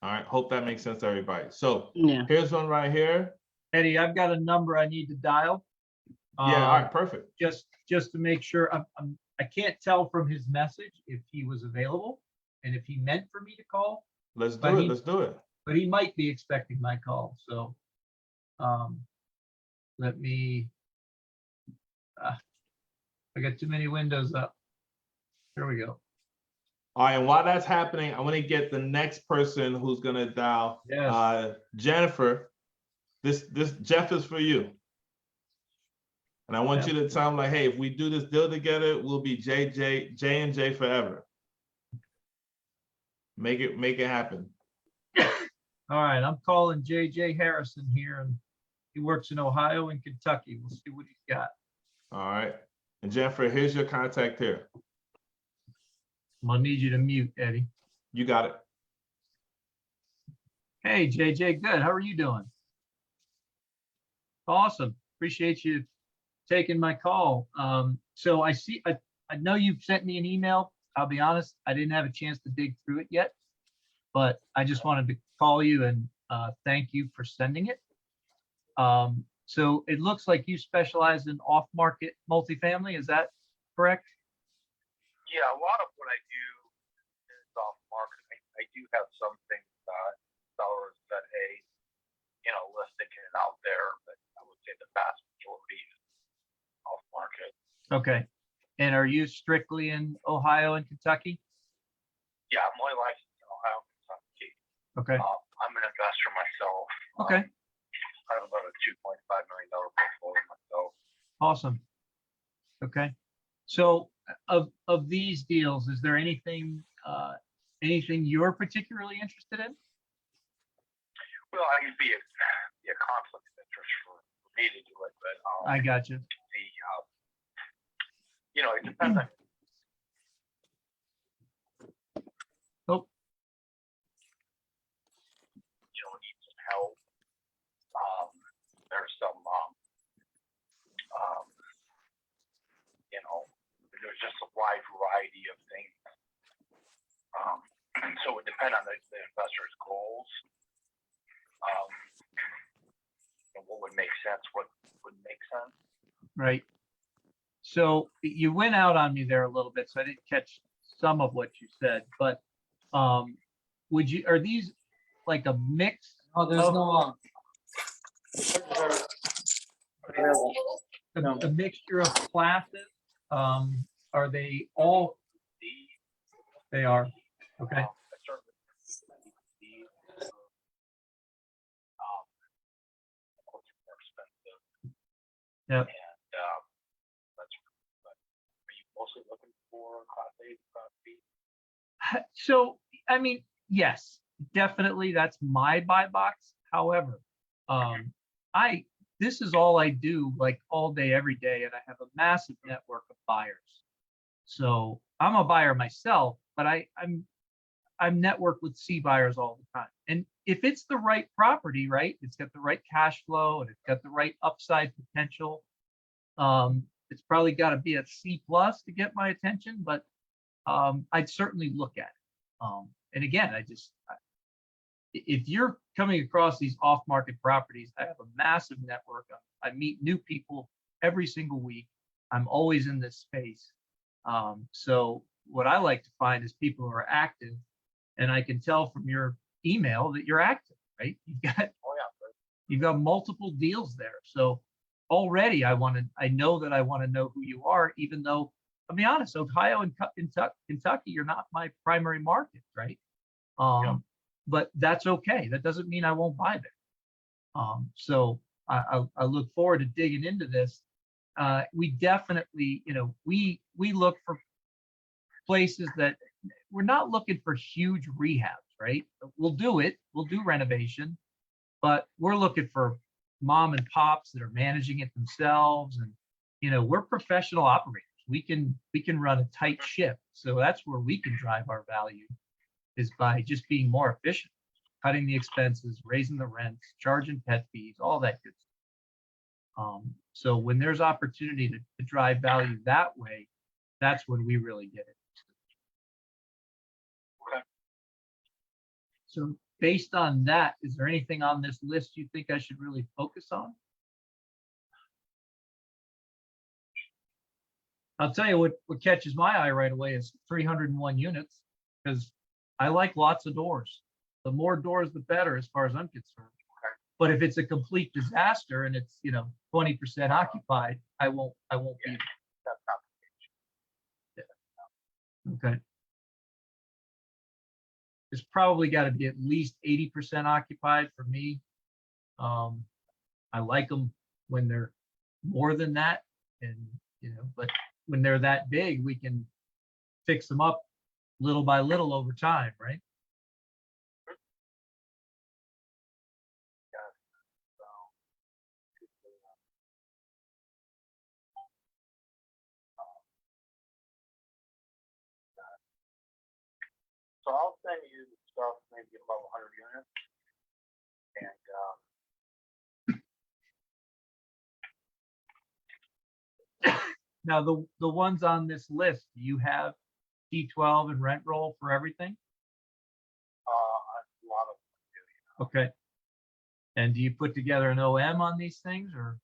All right, hope that makes sense to everybody. So Yeah. here's one right here. Eddie, I've got a number I need to dial. Yeah, all right, perfect. Just to make sure, I can't tell from his message if he was available and if he meant for me to call, Let's but do it, he- let's do it. but he might be expecting my call. So let me, I got too many windows up. There we go. All right, and while that's happening, I want to get the next person who's gonna dial. Yes. Jennifer, this Jeff is for you. And I want you to tell him like, hey, if we do this deal together, we'll be J and J forever. Make it happen. All right, I'm calling JJ Harrison here, and he works in Ohio and Kentucky. We'll see what he's got. All right. And Jennifer, here's your contact here. I'm gonna need you to mute, Eddie. You got it. Hey, JJ, good. How are you doing? Awesome. Appreciate you taking my call. So I know you've sent me an email. I'll be honest, I didn't have a chance to dig through it yet, but I just wanted to call you and thank you for sending it. So it looks like you specialize in off-market multifamily. Is that correct? Yeah, a lot of what I do is off market. I do have some things, sellers that, hey, listing it out there, but I would say the vast majority is off market. Okay. And are you strictly in Ohio and Kentucky? Yeah, I'm only licensed in Ohio, Kentucky. Okay. I'm an investor myself. Okay. I have about a $2.5 million portfolio myself. Awesome. Okay. So of these deals, is there anything you're particularly interested in? Well, I could be a conflict of interest for me to do it, but I got you. it depends on. Oh, Need some help. There's some, there's just a wide variety of things. So it would depend on the investor's goals. What would make sense? What would make sense? right. So you went out on me there a little bit, so I didn't catch some of what you said, but are these like a mix? Oh, there's no, A mixture of classes? Are they all? They are. Okay. Yep. And are you mostly looking for Class A, Class B? So, I mean, yes, definitely that's my buy box. However, this is all I do like all day, every day, and I have a massive network of buyers. So I'm a buyer myself, but I'm networked with C buyers all the time. And if it's the right property, right, it's got the right cash flow and it's got the right upside potential. It's probably got to be a C+ to get my attention, but I'd certainly look at it. And again, if you're coming across these off-market properties, I have a massive network. I meet new people every single week. I'm always in this space. So what I like to find is people who are active, and I can tell from your email that you're active, right? You've got multiple deals there. So already I know that I want to know who you are, even though I'll be honest, Ohio and Kentucky are not my primary market, right? But that's okay. That doesn't mean I won't buy there. So I look forward to digging into this. We definitely, we look for places that we're not looking for huge rehabs, right? We'll do it. We'll do renovation, but we're looking for mom and pops that are managing it themselves. And, we're professional operators. We can run a tight ship. So that's where we can drive our value, is by just being more efficient, cutting the expenses, raising the rents, charging pet fees, all that good stuff. So when there's opportunity to drive value that way, that's when we really get it. Okay. So based on that, is there anything on this list you think I should really focus on? I'll tell you what catches my eye right away is 301 units, because I like lots of doors. The more doors, the better, as far as I'm concerned. Okay. But if it's a complete disaster and it's 20% occupied, I won't be there. That's not the case. Yeah. Okay. It's probably got to be at least 80% occupied for me. I like them when they're more than that, and but when they're that big, we can fix them up little by little over time, right? So I'll send you the stuff, maybe about 100 units. And Now, the ones on this list, do you have T12 and rent roll for everything? a lot of them do, Okay. And do you put together an OM on these things, or?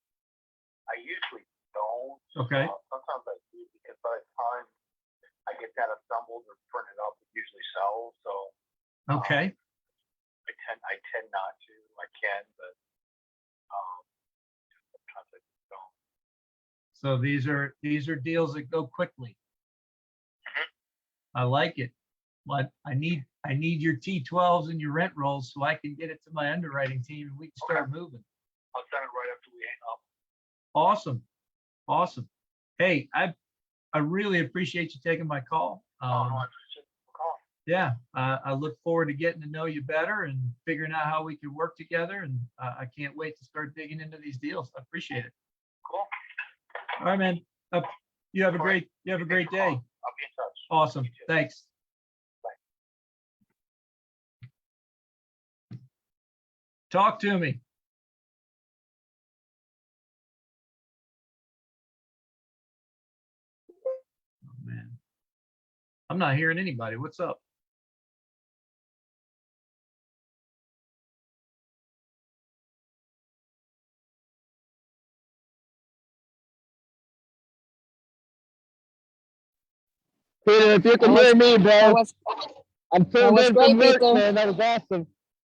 I usually don't. Okay. Sometimes I do, because by the time I get that assembled or printed up, it usually sells. So Okay. I tend not to. I can, but So these are deals that go quickly. I like it. But I need your T12s and your rent rolls so I can get it to my underwriting team and we can start moving. I'll send it right after we hang up. Awesome. Awesome. Hey, I really appreciate you taking my call. I appreciate the call. Yeah, I look forward to getting to know you better and figuring out how we can work together. And I can't wait to start digging into these deals. I appreciate it. Cool. All right, man. You have a great day. I'll be in touch. Awesome. Thanks. Talk to me. Oh, man. I'm not hearing anybody. What's up? Peter, if you can hear me, bro, I'm tuned in from work, man. That was awesome.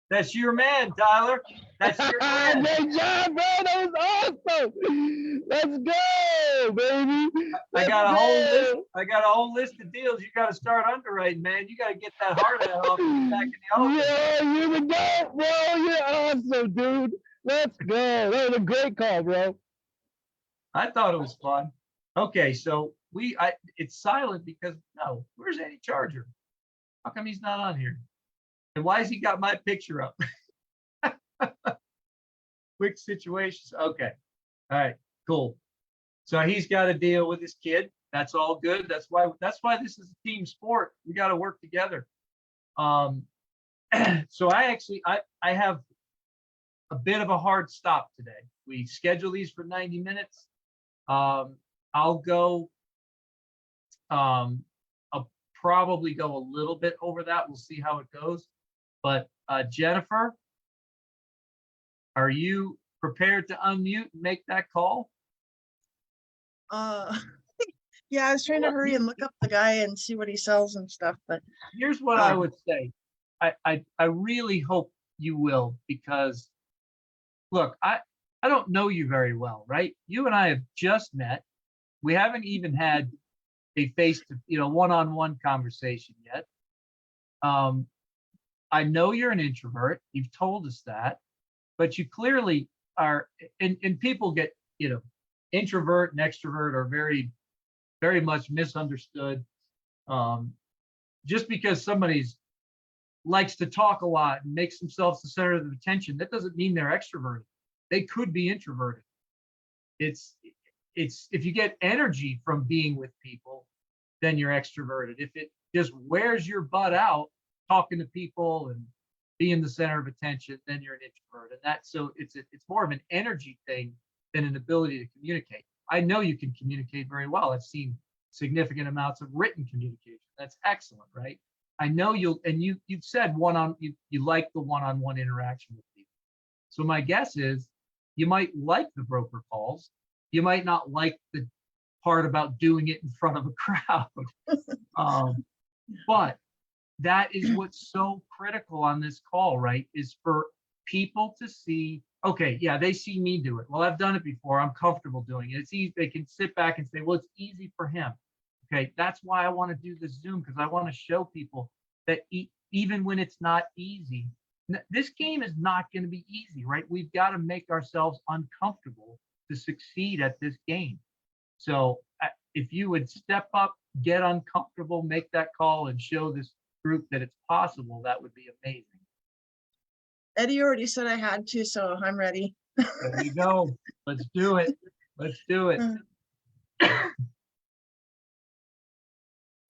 That's your man, Tyler. That's your man. Great job, bro. That was awesome. Let's go, baby. I got a whole list of deals. You got to start underwriting, man. You got to get that heart out off the back of the office. Yeah, you're the goat, bro. You're awesome, dude. Let's go. That was a great call, bro. I thought it was fun. Okay, so it's silent because no, where's Eddie Charger? How come he's not on here? And why has he got my picture up? Quick situations. Okay. All right, cool. So he's got to deal with his kid. That's all good. That's why this is a team sport. We got to work together. So I have a bit of a hard stop today. We schedule these for 90 minutes. I'll probably go a little bit over that. We'll see how it goes. But Jennifer, are you prepared to unmute and make that call? Yeah, I was trying to hurry and look up the guy and see what he sells and stuff, but Here's what I would say. I really hope you will, because look, I don't know you very well, right? You and I have just met. We haven't even had a one-on-one conversation yet. I know you're an introvert. You've told us that, but you clearly are, and people get, introvert and extrovert are very, very much misunderstood. Just because somebody's likes to talk a lot and makes themselves the center of attention, that doesn't mean they're extroverted. They could be introverted. It's if you get energy from being with people, then you're extroverted. If it just wears your butt out talking to people and being the center of attention, then you're an introvert. And it's more of an energy thing than an ability to communicate. I know you can communicate very well. I've seen significant amounts of written communication. That's excellent, right? I know you've said you like the one-on-one interaction with people. So my guess is you might like the broker calls. You might not like the part about doing it in front of a crowd. But that is what's so critical on this call, right? Is for people to see, okay, yeah, they see me do it. Well, I've done it before. I'm comfortable doing it. It's easy. They can sit back and say, well, it's easy for him. Okay, that's why I want to do this Zoom, because I want to show people that even when it's not easy, this game is not going to be easy, right? We've got to make ourselves uncomfortable to succeed at this game. So if you would step up, get uncomfortable, make that call and show this group that it's possible, that would be amazing. Eddie already said I had to, so I'm ready. There you go. Let's do it. Let's do it.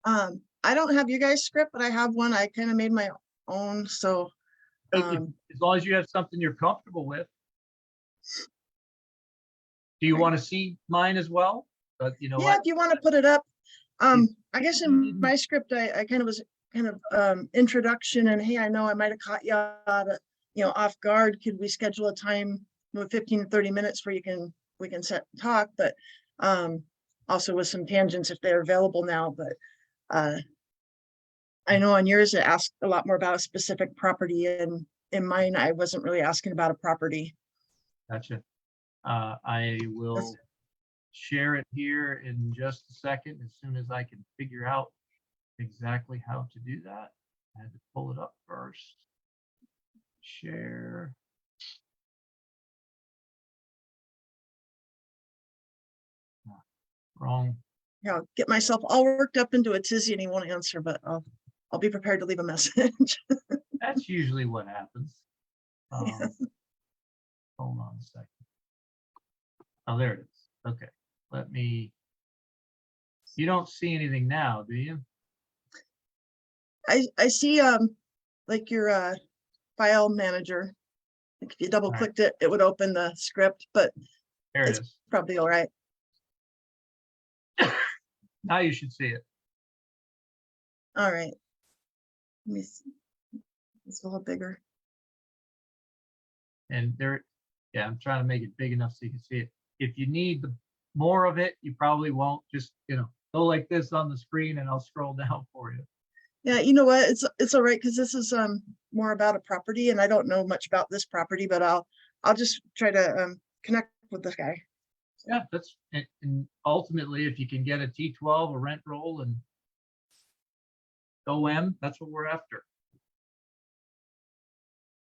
I don't have you guys script, but I have one. I kind of made my own. So As long as you have something you're comfortable with. Do you want to see mine as well? yeah, if you want to put it up. I guess in my script, I kind of was introduction and, hey, I know I might have caught you off guard. Could we schedule a time with 15 to 30 minutes where we can talk, but also with some tangents if they're available now. But I know on yours it asked a lot more about a specific property, and in mine I wasn't really asking about a property. Gotcha. I will share it here in just a second, as soon as I can figure out exactly how to do that. I had to pull it up first. Share. Ah, wrong. Yeah, I'll get myself all worked up into a tizzy and he won't answer, but I'll be prepared to leave a message. That's usually what happens. Yeah. Hold on a second. Oh, there it is. Okay, let me. You don't see anything now, do you? I see like your file manager. Like if you double clicked it, it would open the script, but There it It's- is. probably all right. Now you should see it. All right. Let me see. It's a little bigger. And there, yeah, I'm trying to make it big enough so you can see it. If you need more of it, you probably won't. Just, go like this on the screen and I'll scroll down for you. Yeah, you know what? It's all right because this is more about a property and I don't know much about this property, but I'll just try to connect with this guy. Yeah, and ultimately, if you can get a T12, a rent roll, and OM, that's what we're after.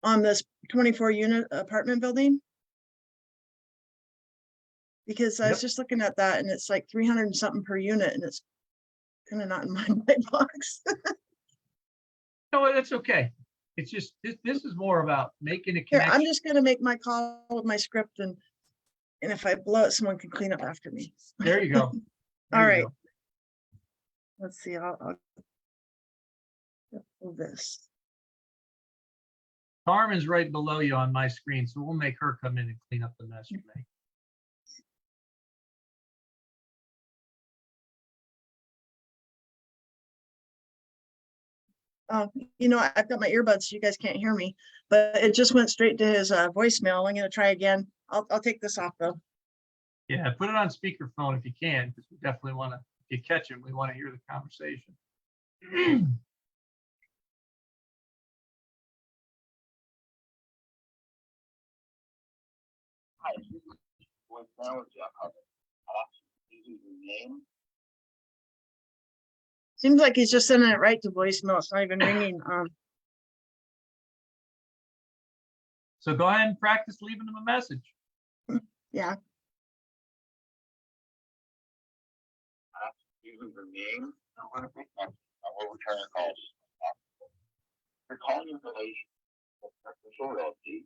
On this 24 unit apartment building. Because I was Yep. just looking at that and it's like 300 and something per unit and it's kind of not in my white box. No, that's okay. It's just, this is more about making a Here, I'm connection. just gonna make my call with my script and if I blow it, someone can clean up after me. There you go. There All you right. go. Let's see, I'll pull this. Carmen's right below you on my screen, so we'll make her come in and clean up the mess you make. I've got my earbuds, so you guys can't hear me, but it just went straight to his voicemail. I'm gonna try again. I'll take this off though. Yeah, put it on speakerphone if you can, because we definitely want to, if you catch him, we want to hear the conversation. Seems like he's just sending it right to voicemail. It's not even ringing. So go ahead and practice leaving them a message. Yeah. Using the name, I will return a call. You're calling in relation to official realty. You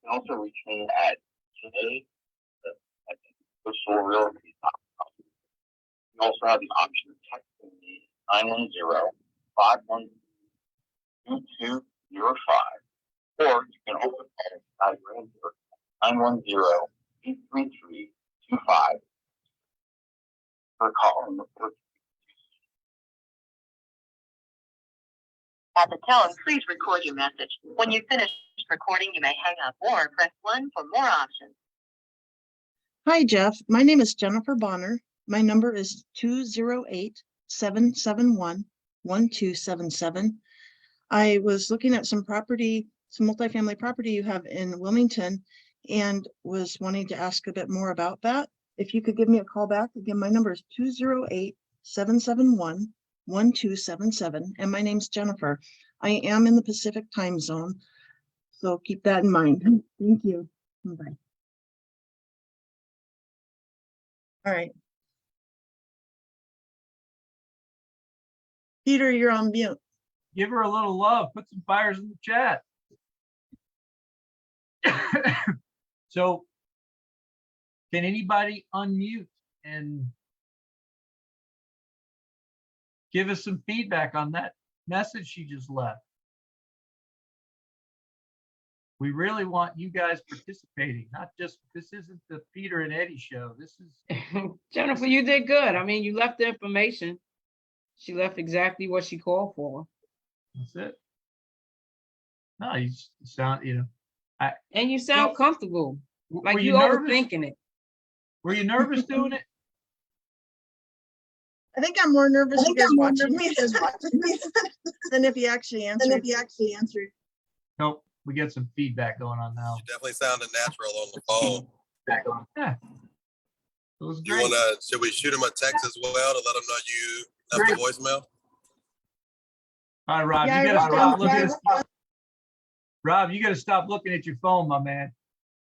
can also reach me at official realty. You also have the option of texting me 910-512-2205, or you can also call 910-833-25 for a call and report. At the tone, please record your message. When you finish recording, you may hang up or press 1 for more options. Hi, Jeff. My name is Jennifer Bonner. My number is 208-771-1277. I was looking at some multifamily property you have in Wilmington and was wanting to ask a bit more about that. If you could give me a call back, again, my number is 208-771-1277, and my name's Jennifer. I am in the Pacific time zone, so keep that in mind. Thank you. Bye. All right. Peter, you're on mute. Give her a little love, put some fires in the chat. So can anybody unmute and give us some feedback on that message she just left? We really want you guys participating, not just, this isn't the Peter and Eddie show. This is. Jennifer, you did good. I mean, you left the information. She left exactly what she called for. That's it. No, you sound, And you sound comfortable, like were you nervous? overthinking it. Were you nervous doing it? I think I'm more nervous you guys watching me than if you actually answered. Nope, we get some feedback going on now. You definitely sounded natural on the phone. Yeah. It was You great. should we shoot him a text as well to let him know you left a voicemail? All right, Rob, Yeah, you I gotta wrote stop down- looking at, Rob, you gotta stop looking at your phone, my man.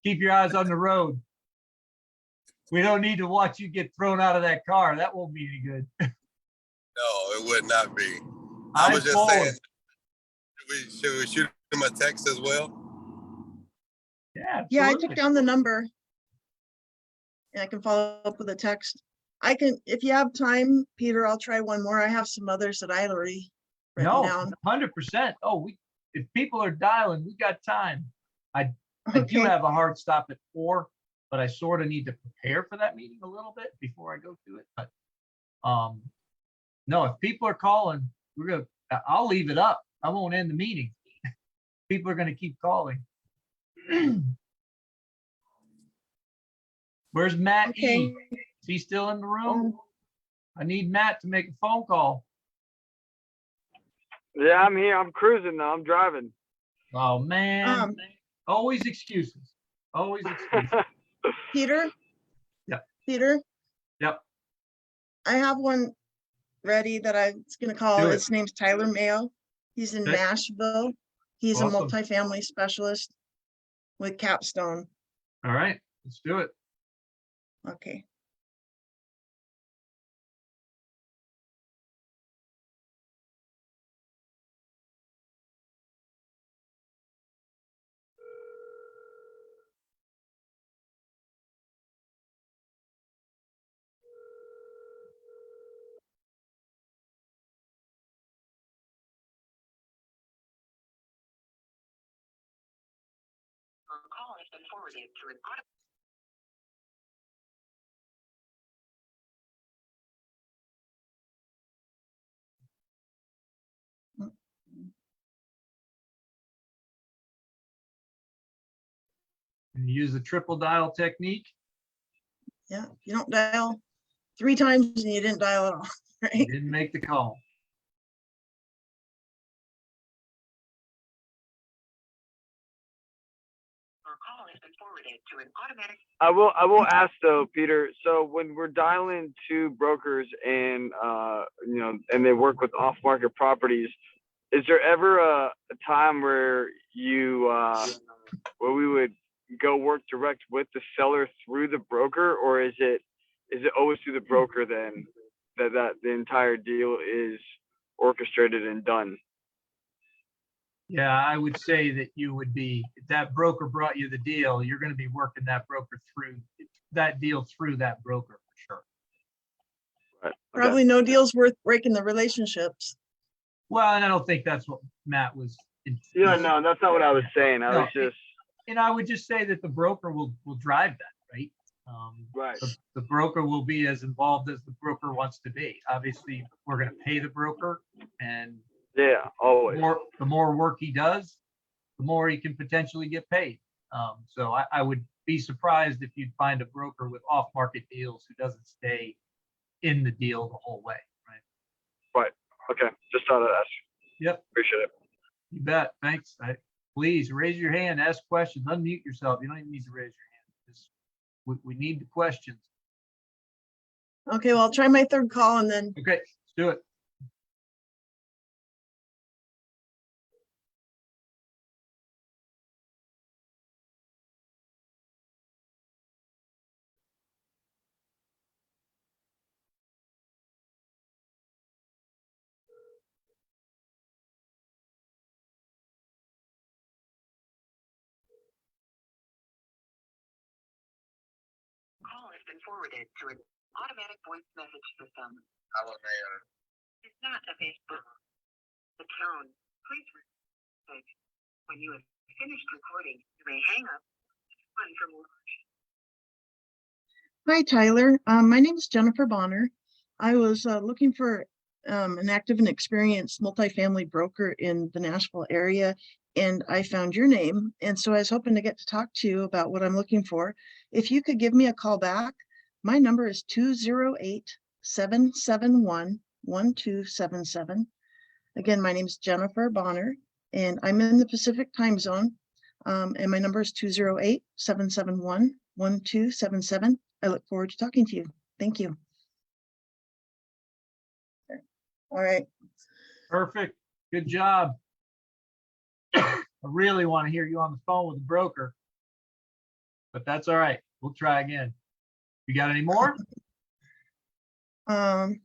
Keep your eyes on the road. We don't need to watch you get thrown out of that car. That won't be any good. No, it would not be. I was I'm just forward. saying, should we shoot him a text as well? Yeah, Yeah, I absolutely. took down the number. And I can follow up with a text. I can, if you have time, Peter, I'll try one more. I have some others that I already written No, down. 100%. Oh, if people are dialing, we got time. I do Okay, have a hard stop at 4, but I sort of need to prepare for that meeting a little bit before I go to it. But no, if people are calling, I'll leave it up. I won't end the meeting. People are gonna keep calling. Where's Matt okay. E? Is he still in the room? I need Matt to make a phone call. Yeah, I'm here. I'm cruising now. I'm driving. Oh, man. Um, Always excuses. Always excuses. Peter? Yep. Peter, Yep. I have one ready that I was gonna call. Do it. His name's Tyler Mayo. He's in Okay. Nashville. He's a Awesome. multifamily specialist with Capstone. All right, let's do it. Okay. Your call has been forwarded to an auto. And use the triple dial technique. Yeah, you don't dial 3 times and you didn't dial at all, You right? didn't make the call. Your call has been forwarded to an automatic. I will ask though, Peter. So when we're dialing to brokers and and they work with off-market properties, is there ever a time where where we would go work direct with the seller through the broker, or is it always through the broker then that the entire deal is orchestrated and done? Yeah, I would say that you would be, if that broker brought you the deal, you're going to be working that broker through that deal through that broker for sure. Right. Okay. Probably no deal's worth breaking the relationships. Well, and I don't think that's what Matt was. Yeah, no, that's not what I was saying. I No, was just And I would just say that the broker will drive that, right? right. The broker will be as involved as the broker wants to be. Obviously, we're going to pay the broker, and Yeah, always. the more work he does, the more he can potentially get paid. So I would be surprised if you'd find a broker with off-market deals who doesn't stay in the deal the whole way, right? Right. Okay. Just thought I'd ask. Yep, Appreciate it. you bet. Thanks. Please raise your hand, ask questions, unmute yourself. You don't even need to raise your hand. Just, we need the questions. Okay, well, I'll try my 3rd call and then, Okay, let's do it. Call has been forwarded to an automatic voice message system. Hello, Mayor. It's not a Facebook. The tone. Please message. When you have finished recording, you may hang up. One for more. hi, Tyler. My name is Jennifer Bonner. I was looking for an active and experienced multifamily broker in the Nashville area, and I found your name. And so I was hoping to get to talk to you about what I'm looking for. If you could give me a call back, my number is 208-771-1277. Again, my name is Jennifer Bonner, and I'm in the Pacific time zone. And my number is 208-771-1277. I look forward to talking to you. Thank you. All right. Perfect. Good job. I really want to hear you on the phone with the broker, but that's all right. We'll try again. You got any more? Um,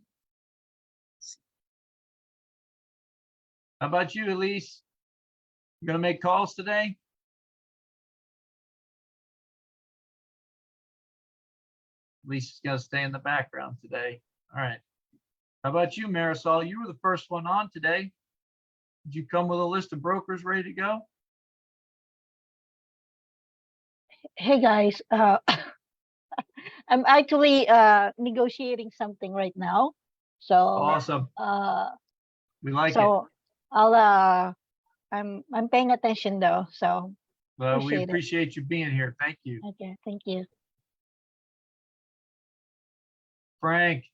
How about you, Elise? You gonna make calls today? Elise is gonna stay in the background today. All right. How about you, Marisol? You were the first one on today. Did you come with a list of brokers ready to go? Hey guys, I'm actually negotiating something right now. So Awesome. We like it. so I'll I'm paying attention though. So Well, we appreciate it. appreciate you being here. Thank you. Okay, thank you. Frank,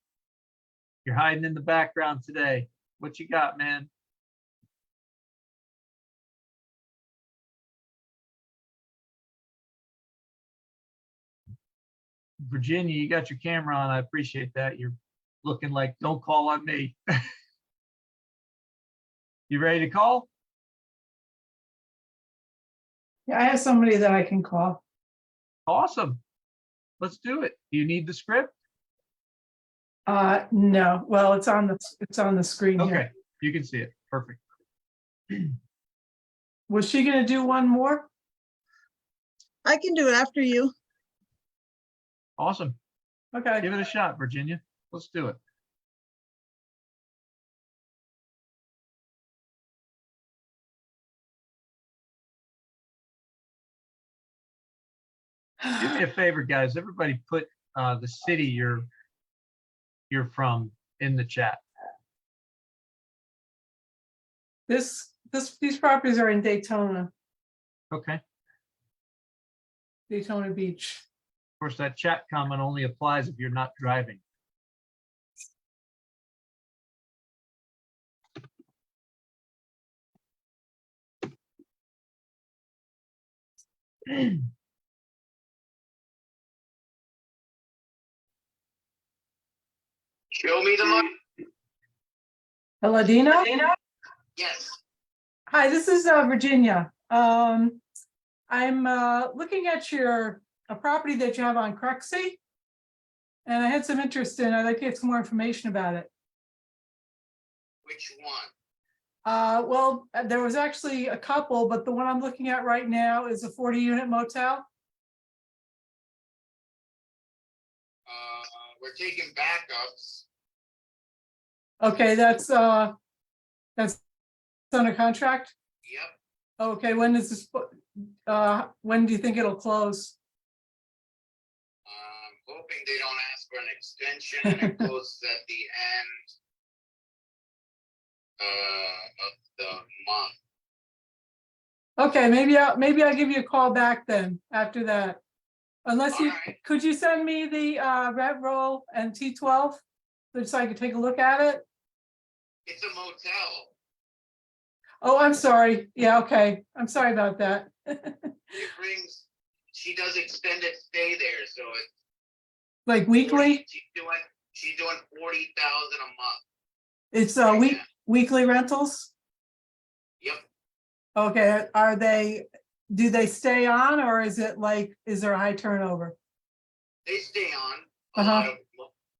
you're hiding in the background today. What you got, man? Virginia, you got your camera on. I appreciate that. You're looking like, don't call on me. You ready to call? Yeah, I have somebody that I can call. Awesome. Let's do it. Do you need the script? No, well, it's on the screen Okay, here. you can see it. Perfect. Was she gonna do one more? I can do it after you. Awesome. Okay. Give it a shot, Virginia. Let's do it. Do me a favor, guys. Everybody put the city you're from in the chat. These properties are in Daytona, Okay. Of Daytona Beach. course, that chat comment only applies if you're not driving. Show me the money. Hello, Dino? Yes. Hi, this is Virginia. I'm looking at a property that you have on Cruxy. And I had some interest in, I'd like to get some more information about it. Which one? Well, there was actually a couple, but the one I'm looking at right now is a 40-unit motel. We're taking backups. Okay, that's under contract? Yep. Okay, when is this, when do you think it'll close? Hoping they don't ask for an extension and it closes at the end of the month. Okay, maybe I'll give you a call back then after that. Unless you, Alright. could you send me the rent roll and T12 so I could take a look at it? It's a motel. Oh, I'm sorry. Yeah, okay. I'm sorry about that. She does extended stay there, so it's Like weekly? She's doing 40,000 a month. It's Right now. weekly rentals? Yep. Okay, do they stay on or is there a high turnover? They stay on. A Uh-huh. lot of,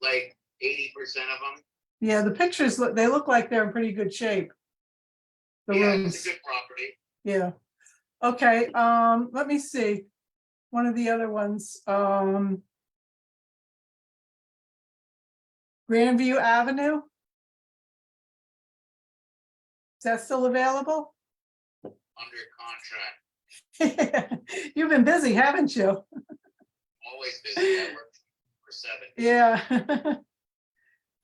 like 80% of them. Yeah, the pictures, they look like they're in pretty good shape. The Yeah, rooms. it's a good property. Yeah. Okay, let me see. One of the other ones, Grandview Avenue. Is that still available? Under contract. You've been busy, haven't you? Always busy. I work for 7. Yeah.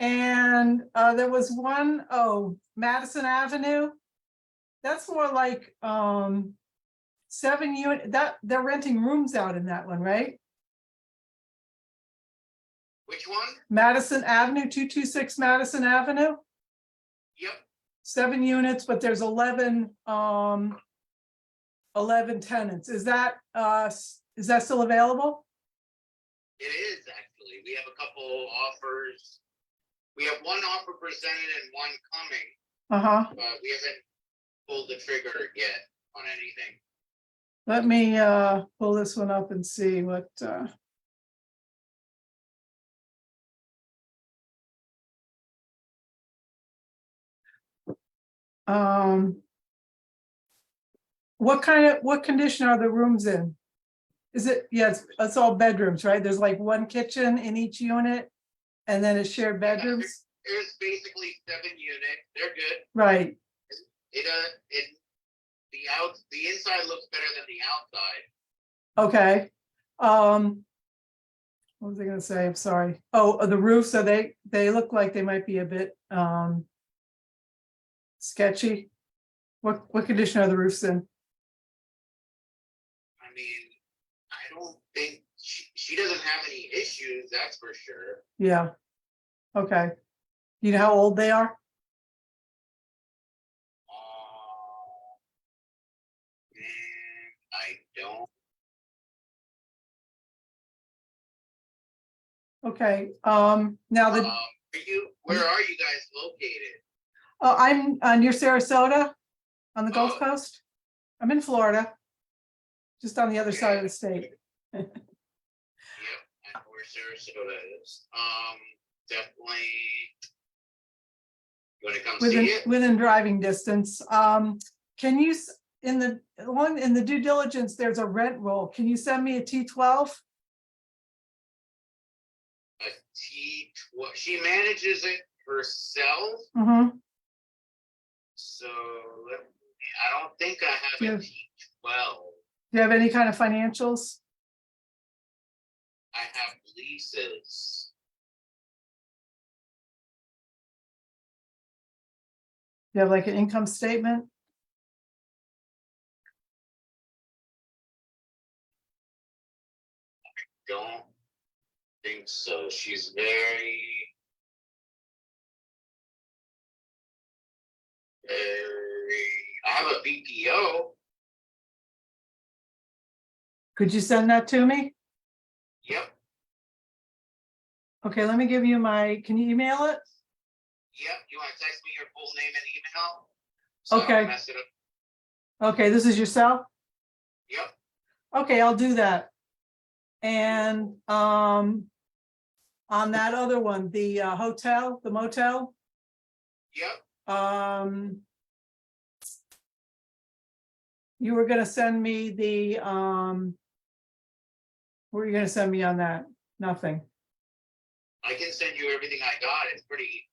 And there was one, Madison Avenue. That's more like 7 unit, that they're renting rooms out in that one, right? Which one? Madison Avenue, 226 Madison Avenue, Yep. 7 units, but there's 11 tenants. Is that still available? It is actually. We have a couple offers. We have one offer presented and one coming. Uh-huh. We haven't pulled the trigger yet on anything. Let me pull this one up and see what what condition are the rooms in? Is it, yeah, it's all bedrooms, right? There's like one kitchen in each unit and then it's shared bedrooms? There's basically 7 units. They're good. Right. The inside looks better than the outside. Okay. What was I gonna say? I'm sorry. Oh, the roofs, are they look like they might be a bit sketchy. What condition are the roofs in? I mean, I don't think she doesn't have any issues, that's for sure. Yeah. Okay. You know how old they are? I don't. Okay. Now the Where are you guys located? I'm near Sarasota on the Gulf Coast. I'm in Florida, just on the other side of the state. Yep, I know where Sarasota is. Definitely. You wanna come see it? Within driving distance. Can you, in the due diligence, there's a rent roll. Can you send me a T12? A T12. She manages it herself. Mm-hmm. So I don't think I have a T12. Do you have any kind of financials? I have leases. Do you have like an income statement? Don't think so. She's very I have a BPO. Could you send that to me? Yep. Okay, let me give you can you email it? Yep. You want to text me your full name and email? Okay. I don't mess it up. Okay, this is your cell? Yep. Okay, I'll do that. And on that other one, the hotel, the motel. Yep. You were gonna send me the what were you gonna send me on that? Nothing. I can send you everything I got. It's pretty.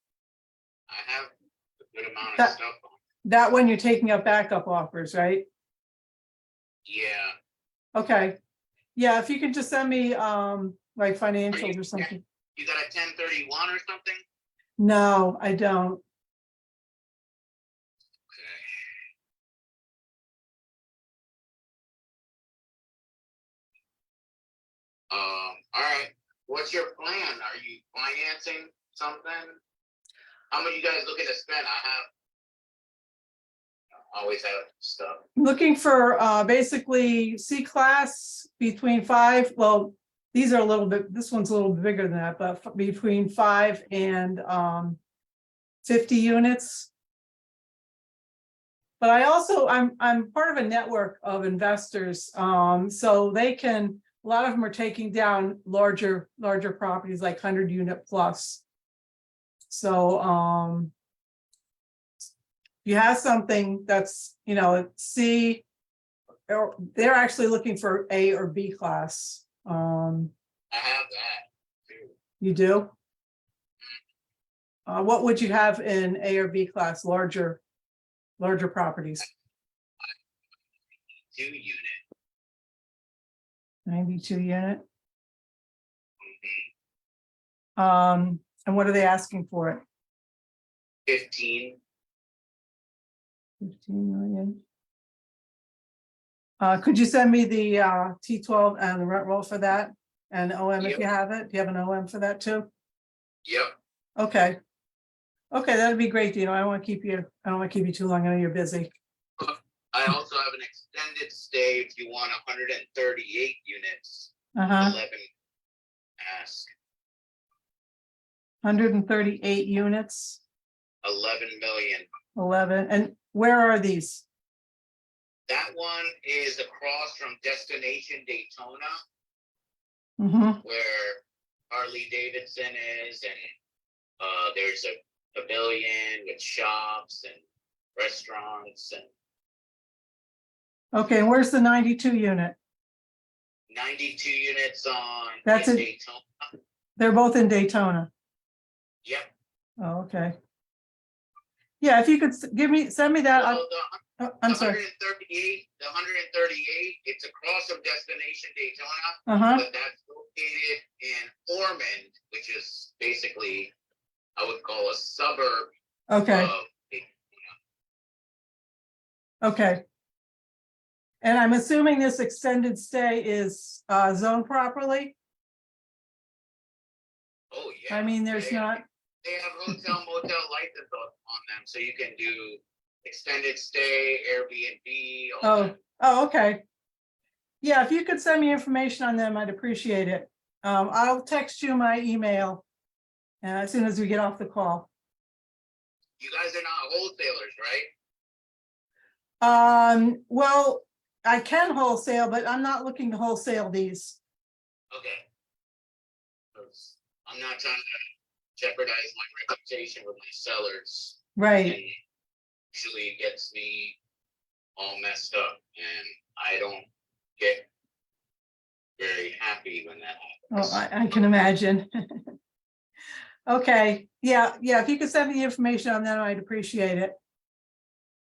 I have a good amount of stuff on. That one you're taking up backup offers, right? Yeah. Okay. Yeah, if you could just send me like financials or something. You got a 1031 or something? No, I don't. All right. What's your plan? Are you financing something? How much you guys looking to spend? Always have stuff. Looking for basically C-class between 5, well, these are a little bit, this one's a little bit bigger than that, but between 5 and 50 units. But I also, I'm part of a network of investors, so they can, a lot of them are taking down larger properties like 100 unit plus. So you have something that's, C, or they're actually looking for A or B class. I have that too. You do? What would you have in A or B class, larger properties? 2 unit. 92 unit. Mm-hmm. And what are they asking for it? 15. 15 million. Could you send me the T12 and the rent roll for that? And OM if you have it? Do you have an OM for that too? Yep. Okay. Okay, that'd be great, Dino. I don't want to keep you too long. I know you're busy. I also have an extended stay if you want 138 units. Uh-huh. 11 ask. 138 units, 11 million. 11. And where are these? That one is across from Destination Daytona, Mm-hmm. where Harley Davidson is, and there's a pavilion with shops and restaurants, and Okay, and where's the 92 unit? 92 units on That's in it. Daytona. They're both in Daytona. Yep. Oh, okay. Yeah, if you could send me that. Well, I'm the sorry. 138, it's across from Destination Daytona, Uh-huh. but that's located in Ormond, which is basically, I would call a suburb Okay, of Daytona. okay. And I'm assuming this extended stay is zoned properly? Oh, yeah. I mean, there's not, They have hotel motel license on them, so you can do extended stay, Airbnb, all that. oh, okay. Yeah, if you could send me information on them, I'd appreciate it. I'll text you my email as soon as we get off the call. You guys are not wholesalers, right? Well, I can wholesale, but I'm not looking to wholesale these. Okay. 'Cause I'm not trying to jeopardize my reputation with my sellers. Right. And usually it gets me all messed up, and I don't get very happy when that happens. Oh, I can imagine. Okay, yeah, if you could send me the information on that, I'd appreciate it.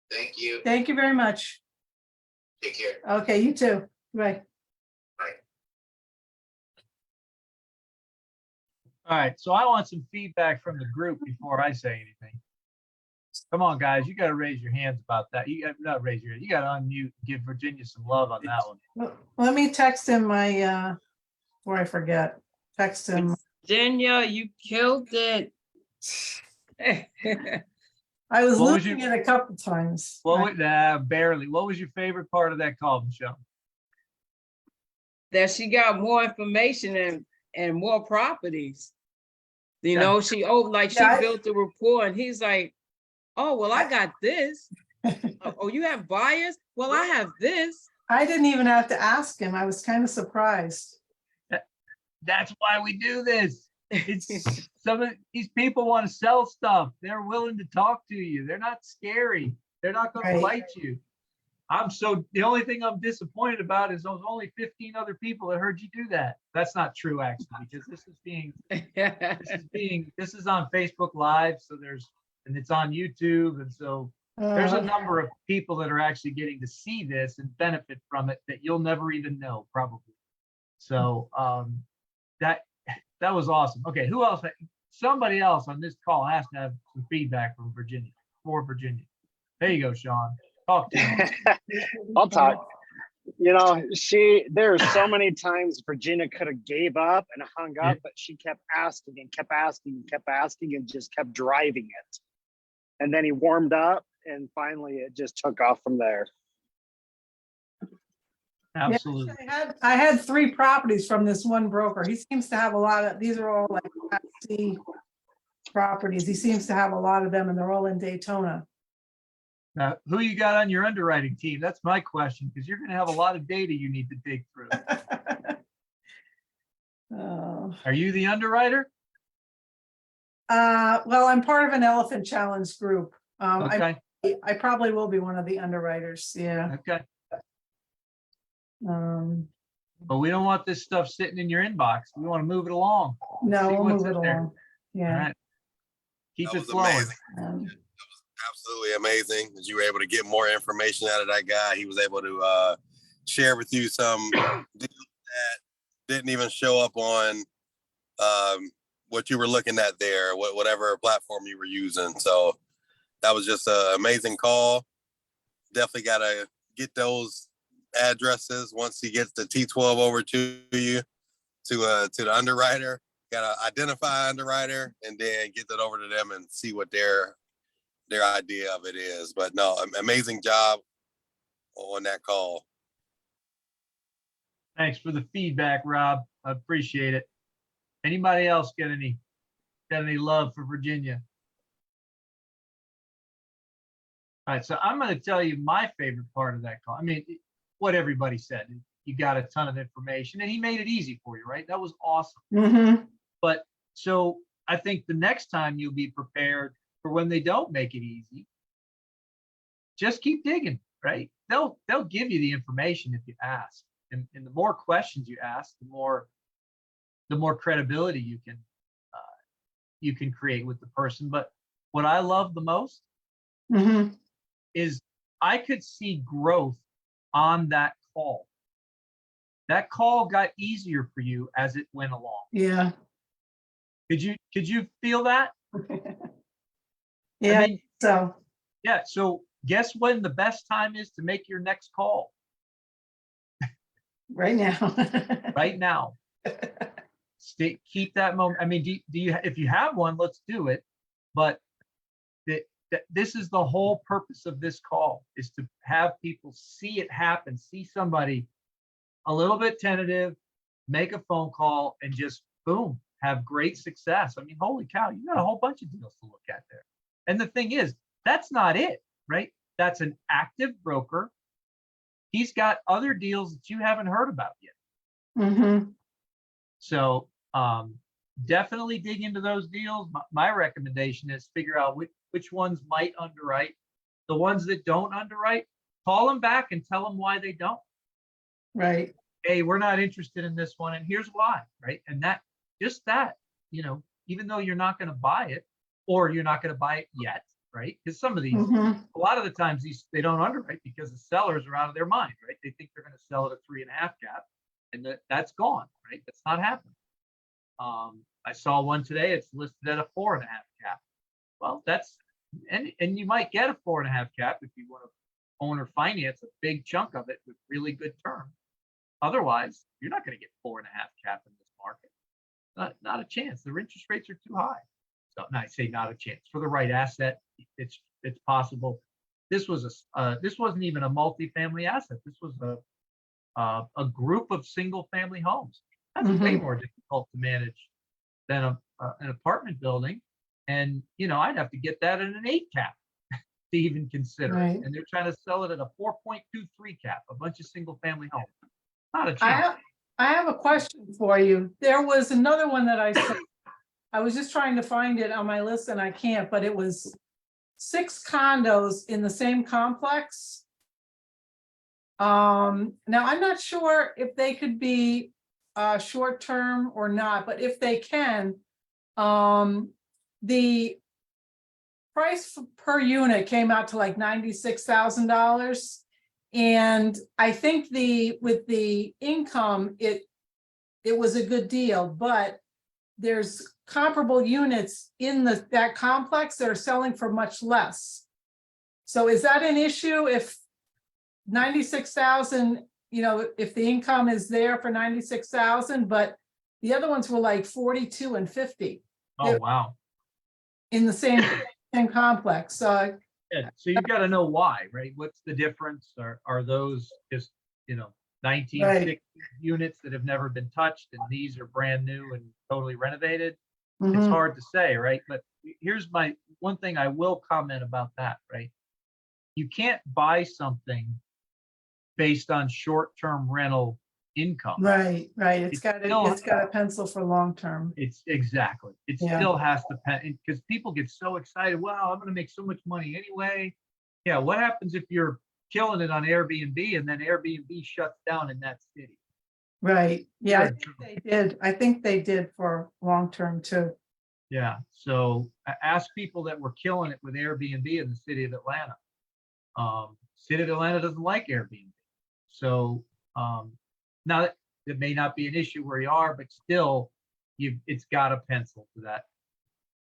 Thank you. Thank you very much. Take care. Okay, you too. Bye. Bye. All right, so I want some feedback from the group before I say anything. Come on, guys, you gotta raise your hands about that. You got not raise your hand. You gotta unmute, give Virginia some love on that one. Well, let me text him my, before I forget, text him. Virginia, you killed it. I was What was losing it a couple times. Barely. What was your favorite part of that call, Michelle? That she got more information and more properties. You Yeah. know, she built a rapport, and he's like, oh, well, I got this. Oh, you have buyers? Well, I have this. I didn't even have to ask him. I was kind of surprised. That's why we do this. It's some of these people want to sell stuff. They're willing to talk to you. They're not scary. They're not going to Right. fight you. The only thing I'm disappointed about is those only 15 other people that heard you do that. That's not true, actually, because this is on Facebook Live. So and it's on YouTube. And so there's a number of people that are actually getting to see this and benefit from it that you'll never even know, probably. So that was awesome. Okay, who else? Somebody else on this call has to have some feedback from Virginia, for Virginia. There you go, Sean. Talk to me. I'll talk. You know, there's so many times Virginia could have gave up and hung up, but she kept asking and kept asking and kept asking and just kept driving it. And then he warmed up, and finally it just took off from there. Absolutely. Yeah, I had 3 properties from this one broker. He seems to have a lot of, these are all like Class C properties. He seems to have a lot of them, and they're all in Daytona. Now, who you got on your underwriting team? That's my question, because you're going to have a lot of data you need to dig through. Are you the underwriter? Well, I'm part of an Elephant Challenge group. Okay. I probably will be one of the underwriters. Yeah. Okay. But we don't want this stuff sitting in your inbox. We want to move it along. No, See we'll what's move it in there. along. Yeah. All right. Keep That it was flowing. amazing. Absolutely amazing that you were able to get more information out of that guy. He was able to share with you some deals that didn't even show up on what you were looking at there, whatever platform you were using. So that was just an amazing call. Definitely got to get those addresses once he gets the T12 over to you, to the underwriter. Got to identify underwriter and then get that over to them and see what their idea of it is. But no, amazing job on that call. Thanks for the feedback, Rob. I appreciate it. Anybody else got any love for Virginia? All right, so I'm going to tell you my favorite part of that call. I mean, what everybody said. You got a ton of information, and he made it easy for you, right? That was awesome. Mm-hmm. But so I think the next time you'll be prepared for when they don't make it easy. Just keep digging, right? They'll give you the information if you ask, and the more questions you ask, the more credibility you can create with the person. But what I love the most Mm-hmm. is I could see growth on that call. That call got easier for you as it went along. Yeah. Could you feel that? Yeah. I mean, So yeah. So guess when the best time is to make your next call? right now. Right now. Keep that moment. I mean, do you, if you have one, let's do it. But this is the whole purpose of this call, is to have people see it happen, see somebody a little bit tentative, make a phone call, and just boom, have great success. I mean, holy cow, you got a whole bunch of deals to look at there. And the thing is, that's not it, right? That's an active broker. He's got other deals that you haven't heard about yet. Mm-hmm. So definitely dig into those deals. My recommendation is figure out which ones might underwrite. The ones that don't underwrite, call them back and tell them why they don't. Right. Hey, we're not interested in this one, and here's why, right? And that, even though you're not going to buy it, or you're not going to buy it yet, right? Because some of these, Mm-hmm. a lot of the times they don't underwrite because the sellers are out of their mind, right? They think they're going to sell it at 3.5 cap, and that's gone, right? That's not happening. I saw one today. It's listed at a 4.5 cap. Well, and you might get a 4.5 cap if you want to own or finance a big chunk of it with really good terms. Otherwise, you're not going to get 4.5 cap in this market. Not a chance. Their interest rates are too high. So, and I say not a chance. For the right asset, it's possible. This wasn't even a multifamily asset. This was a group of single family homes. That's way more difficult to manage than an apartment building. And I'd have to get that in an 8 cap to even consider Right. it. And they're trying to sell it at a 4.23 cap, a bunch of single family homes. Not a chance. I have a question for you. There was another one that I saw. I was just trying to find it on my list and I can't, but it was 6 condos in the same complex. Now I'm not sure if they could be short term or not, but if they can, the price per unit came out to like $96,000. And I think with the income, it was a good deal, but there's comparable units in that complex that are selling for much less. So is that an issue if 96,000, if the income is there for 96,000, but the other ones were like 42 and 50. Oh, wow. In the same complex. Yeah, so you've got to know why, right? What's the difference? Are those just 1960 units that have never been touched, and these are brand new and totally renovated? It's hard to say, right? But here's my one thing I will comment about that, right? You can't buy something based on short-term rental income. Right. It's got a pencil for long term. It's exactly. It still has to, because people get so excited. Wow, I'm going to make so much money anyway. Yeah. What happens if you're killing it on Airbnb and then Airbnb shuts down in that city? Right. Yeah, I think they did for long term too. Yeah. So ask people that were killing it with Airbnb in the city of Atlanta. City of Atlanta doesn't like Airbnb. So now it may not be an issue where you are, but still it's got a pencil to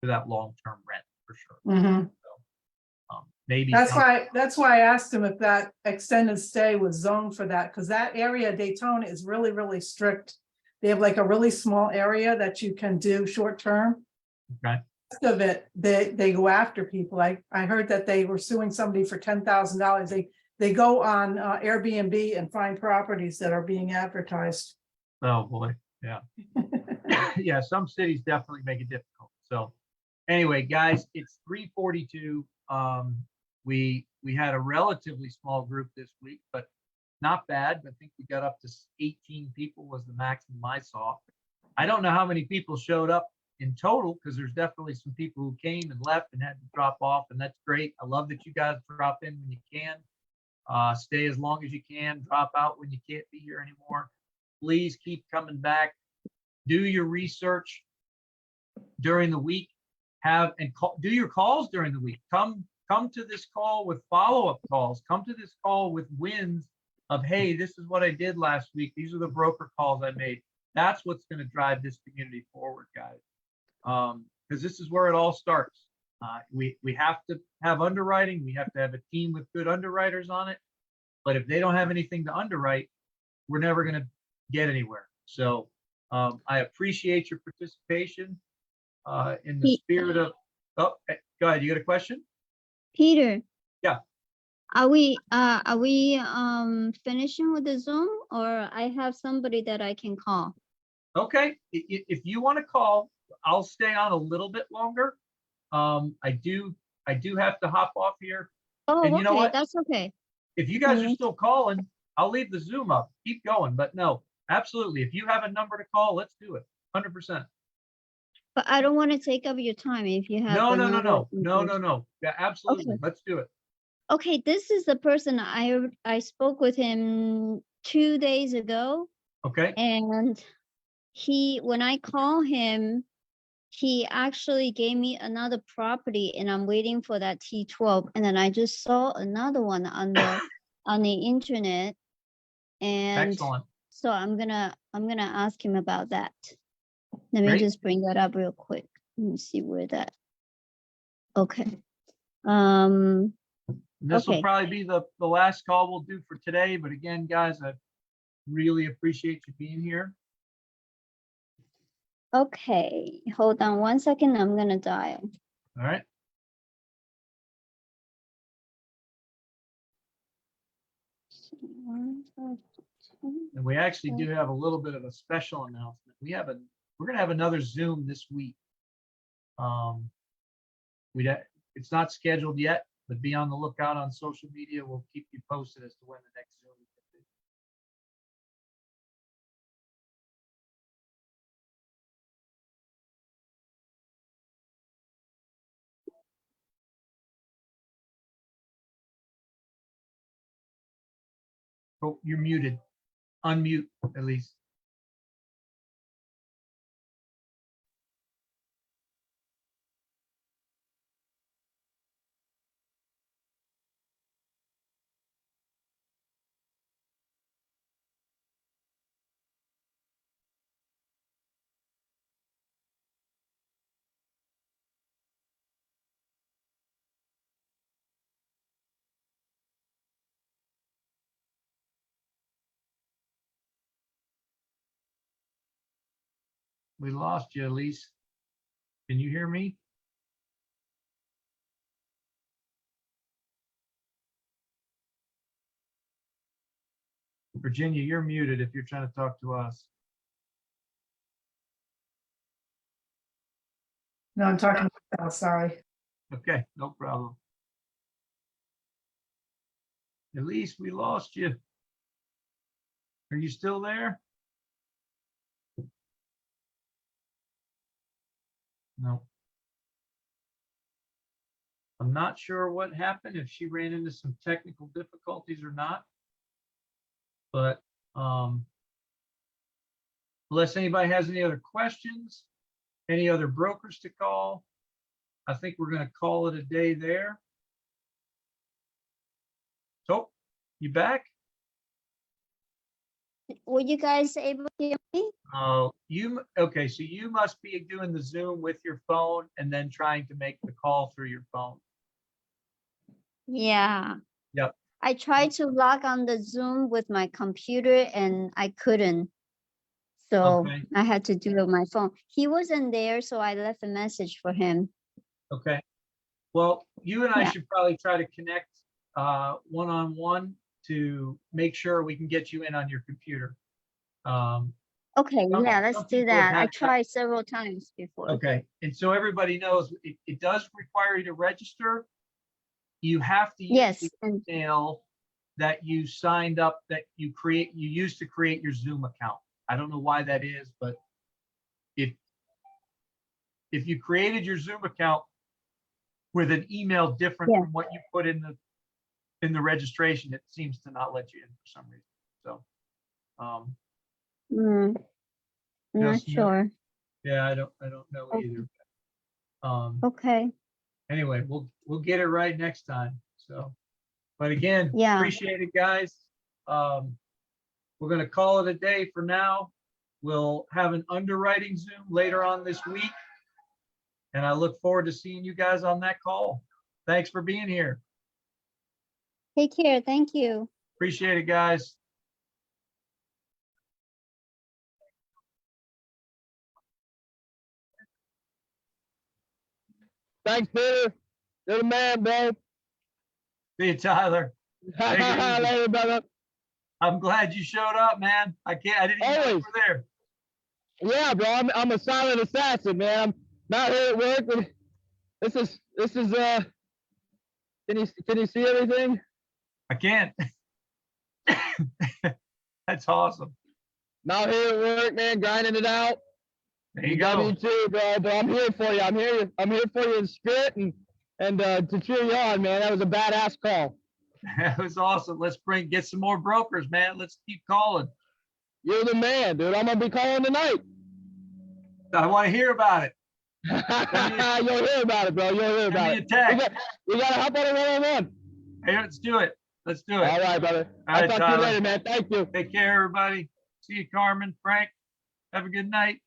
that long-term rent for sure. So, maybe that's why I asked him if that extended stay was zoned for that, because that area, Daytona, is really, really strict. They have like a really small area that you can do short term. Okay. Rest of it, they go after people. I heard that they were suing somebody for $10,000. They go on Airbnb and find properties that are being advertised. Oh boy, yeah. Yeah, some cities definitely make it difficult. So anyway, guys, it's 3:42. We had a relatively small group this week, but not bad. I think we got up to 18 people was the maximum I saw. I don't know how many people showed up in total, because there's definitely some people who came and left and had to drop off, and that's great. I love that you guys drop in when you can. Stay as long as you can, drop out when you can't be here anymore. Please keep coming back. Do your research during the week. Do your calls during the week. Come to this call with follow-up calls. Come to this call with wins of, hey, this is what I did last week. These are the broker calls I made. That's what's going to drive this community forward, guys. Because this is where it all starts. We have to have underwriting. We have to have a team with good underwriters on it. But if they don't have anything to underwrite, we're never going to get anywhere. So I appreciate your participation in the spirit of. Oh, go ahead. You got a question? Peter. Yeah. Are we finishing with the Zoom, or I have somebody that I can call? Okay. If you want to call, I'll stay on a little bit longer. I do have to hop off here. Oh, and you know okay, what? that's okay. If you guys are still calling, I'll leave the Zoom up. Keep going. But no, absolutely. If you have a number to call, let's do it. 100%. But I don't want to take up your time if you have. No. Yeah, absolutely. Okay. Let's do it. Okay, this is the person I spoke with him 2 days ago. Okay. And when I call him, he actually gave me another property, and I'm waiting for that T12. And then I just saw another one on the internet. And excellent. so I'm gonna ask him about that. Let me just bring that up real quick. Let me see where that. Okay. This will probably be the last call we'll do for today. But again, guys, I really appreciate you being here. Okay, hold on 1 second. I'm gonna dial. All right. And we actually do have a little bit of a special announcement. We're gonna have another Zoom this week. It's not scheduled yet, but be on the lookout on social media. We'll keep you posted as to when the next Zoom is. Oh, you're muted. Unmute, at least. We lost you, Elise. Can you hear me? Virginia, you're muted if you're trying to talk to us. No, I'm talking about, sorry. Okay, no problem. Elise, we lost you. Are you still there? No. I'm not sure what happened, if she ran into some technical difficulties or not. But unless anybody has any other questions, any other brokers to call, I think we're going to call it a day there. So, you back? Were you guys able to hear me? Okay, so you must be doing the Zoom with your phone and then trying to make the call through your phone. Yeah. Yep. I tried to log on the Zoom with my computer and I couldn't. So Okay. I had to do it on my phone. He wasn't there, so I left a message for him. Okay. Well, you and I should probably try to connect one-on-one to make sure we can get you in on your computer. Okay, Some- yeah, let's some do people have that. I had- tried several times before. Okay, and so everybody knows, it does require you to register. You have to use Yes, the and email that you signed up, that you used to create your Zoom account. I don't know why that is, but if you created your Zoom account with an email different Yeah. from what you put in the registration, it seems to not let you in for some reason. So, I'm not just know- sure. yeah, I don't know Okay. either. Okay, Anyway, we'll get it right next time. So, but again, Yeah. appreciate it, guys. We're gonna call it a day for now. We'll have an underwriting Zoom later on this week. And I look forward to seeing you guys on that call. Thanks for being here. take care. Thank you. Appreciate it, guys. Thanks, Peter. You're the man, bro. See you, Tyler. Take it easy. Later, brother. I'm glad you showed up, man. I didn't even know you Always. were there. Yeah, bro. I'm a silent assassin, man. I'm not here at work. But this is can you see everything? I can't. That's awesome. Not here at work, man, grinding it out. There you W go. too, bro. But I'm here for you. I'm here for you in spirit and to cheer you on, man. That was a badass call. That was awesome. Let's get some more brokers, man. Let's keep calling. You're the man, dude. I'm gonna be calling tonight. I want to hear about it. You'll hear about it, bro. You'll hear Send about me a it. text. We gotta hop on a one-on-one. Hey, let's do it. Let's do it. All right, brother. All I'll right, talk to Tyler. you later, man. Thank you. Take care, everybody. See you, Carmen, Frank. Have a good night.